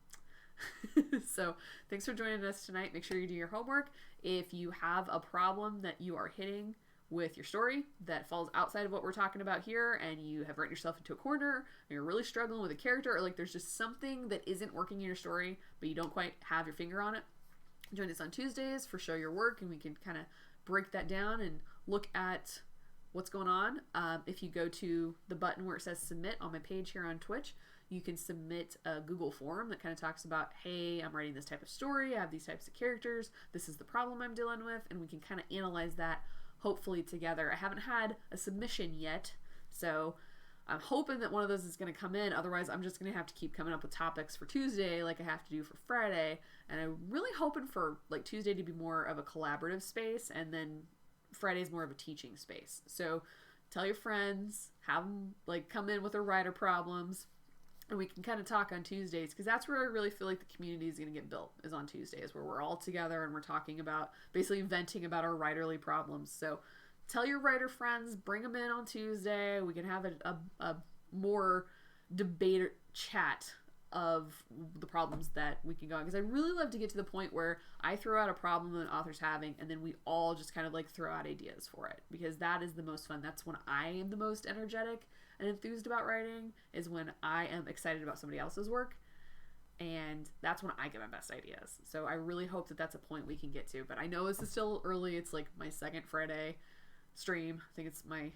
So thanks for joining us tonight. Make sure you do your homework. If you have a problem that you are hitting with your story that falls outside of what we're talking about here, and you have written yourself into a corner, or you're really struggling with a character, or like there's just something that isn't working in your story, but you don't quite have your finger on it, join us on Tuesdays for Show Your Work, and we can kind of break that down and look at what's going on. If you go to the button where it says submit on my page here on Twitch, you can submit a Google form that kind of talks about, hey, I'm writing this type of story, I have these types of characters, this is the problem I'm dealing with, and we can kind of analyze that hopefully together. I haven't had a submission yet, so I'm hoping that one of those is going to come in. Otherwise, I'm just going to have to keep coming up with topics for Tuesday like I have to do for Friday, and I'm really hoping for like Tuesday to be more of a collaborative space, and then Friday's more of a teaching space. So tell your friends, have them like come in with their writer problems, and we can kind of talk on Tuesdays, because that's where I really feel like the community is going to get built, is on Tuesdays, where we're all together and we're talking about, basically venting about our writerly problems. So tell your writer friends, bring them in on Tuesday. We can have a more debate chat of the problems that we can go on, because I really love to get to the point where I throw out a problem that an author's having, and then we all just kind of like throw out ideas for it, because that is the most fun. That's when I am the most energetic and enthused about writing, is when I am excited about somebody else's work, and that's when I get my best ideas. So I really hope that that's a point we can get to, but I know this is still early. It's like my second Friday stream. I think it's my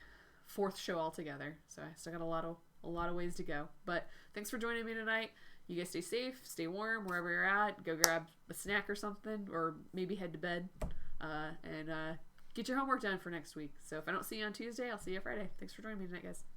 fourth show altogether, so I still got a lot of ways to go. But thanks for joining me tonight. You guys stay safe, stay warm wherever you're at. Go grab a snack or something, or maybe head to bed, and get your homework done for next week. So if I don't see you on Tuesday, I'll see you Friday. Thanks for joining me tonight, guys.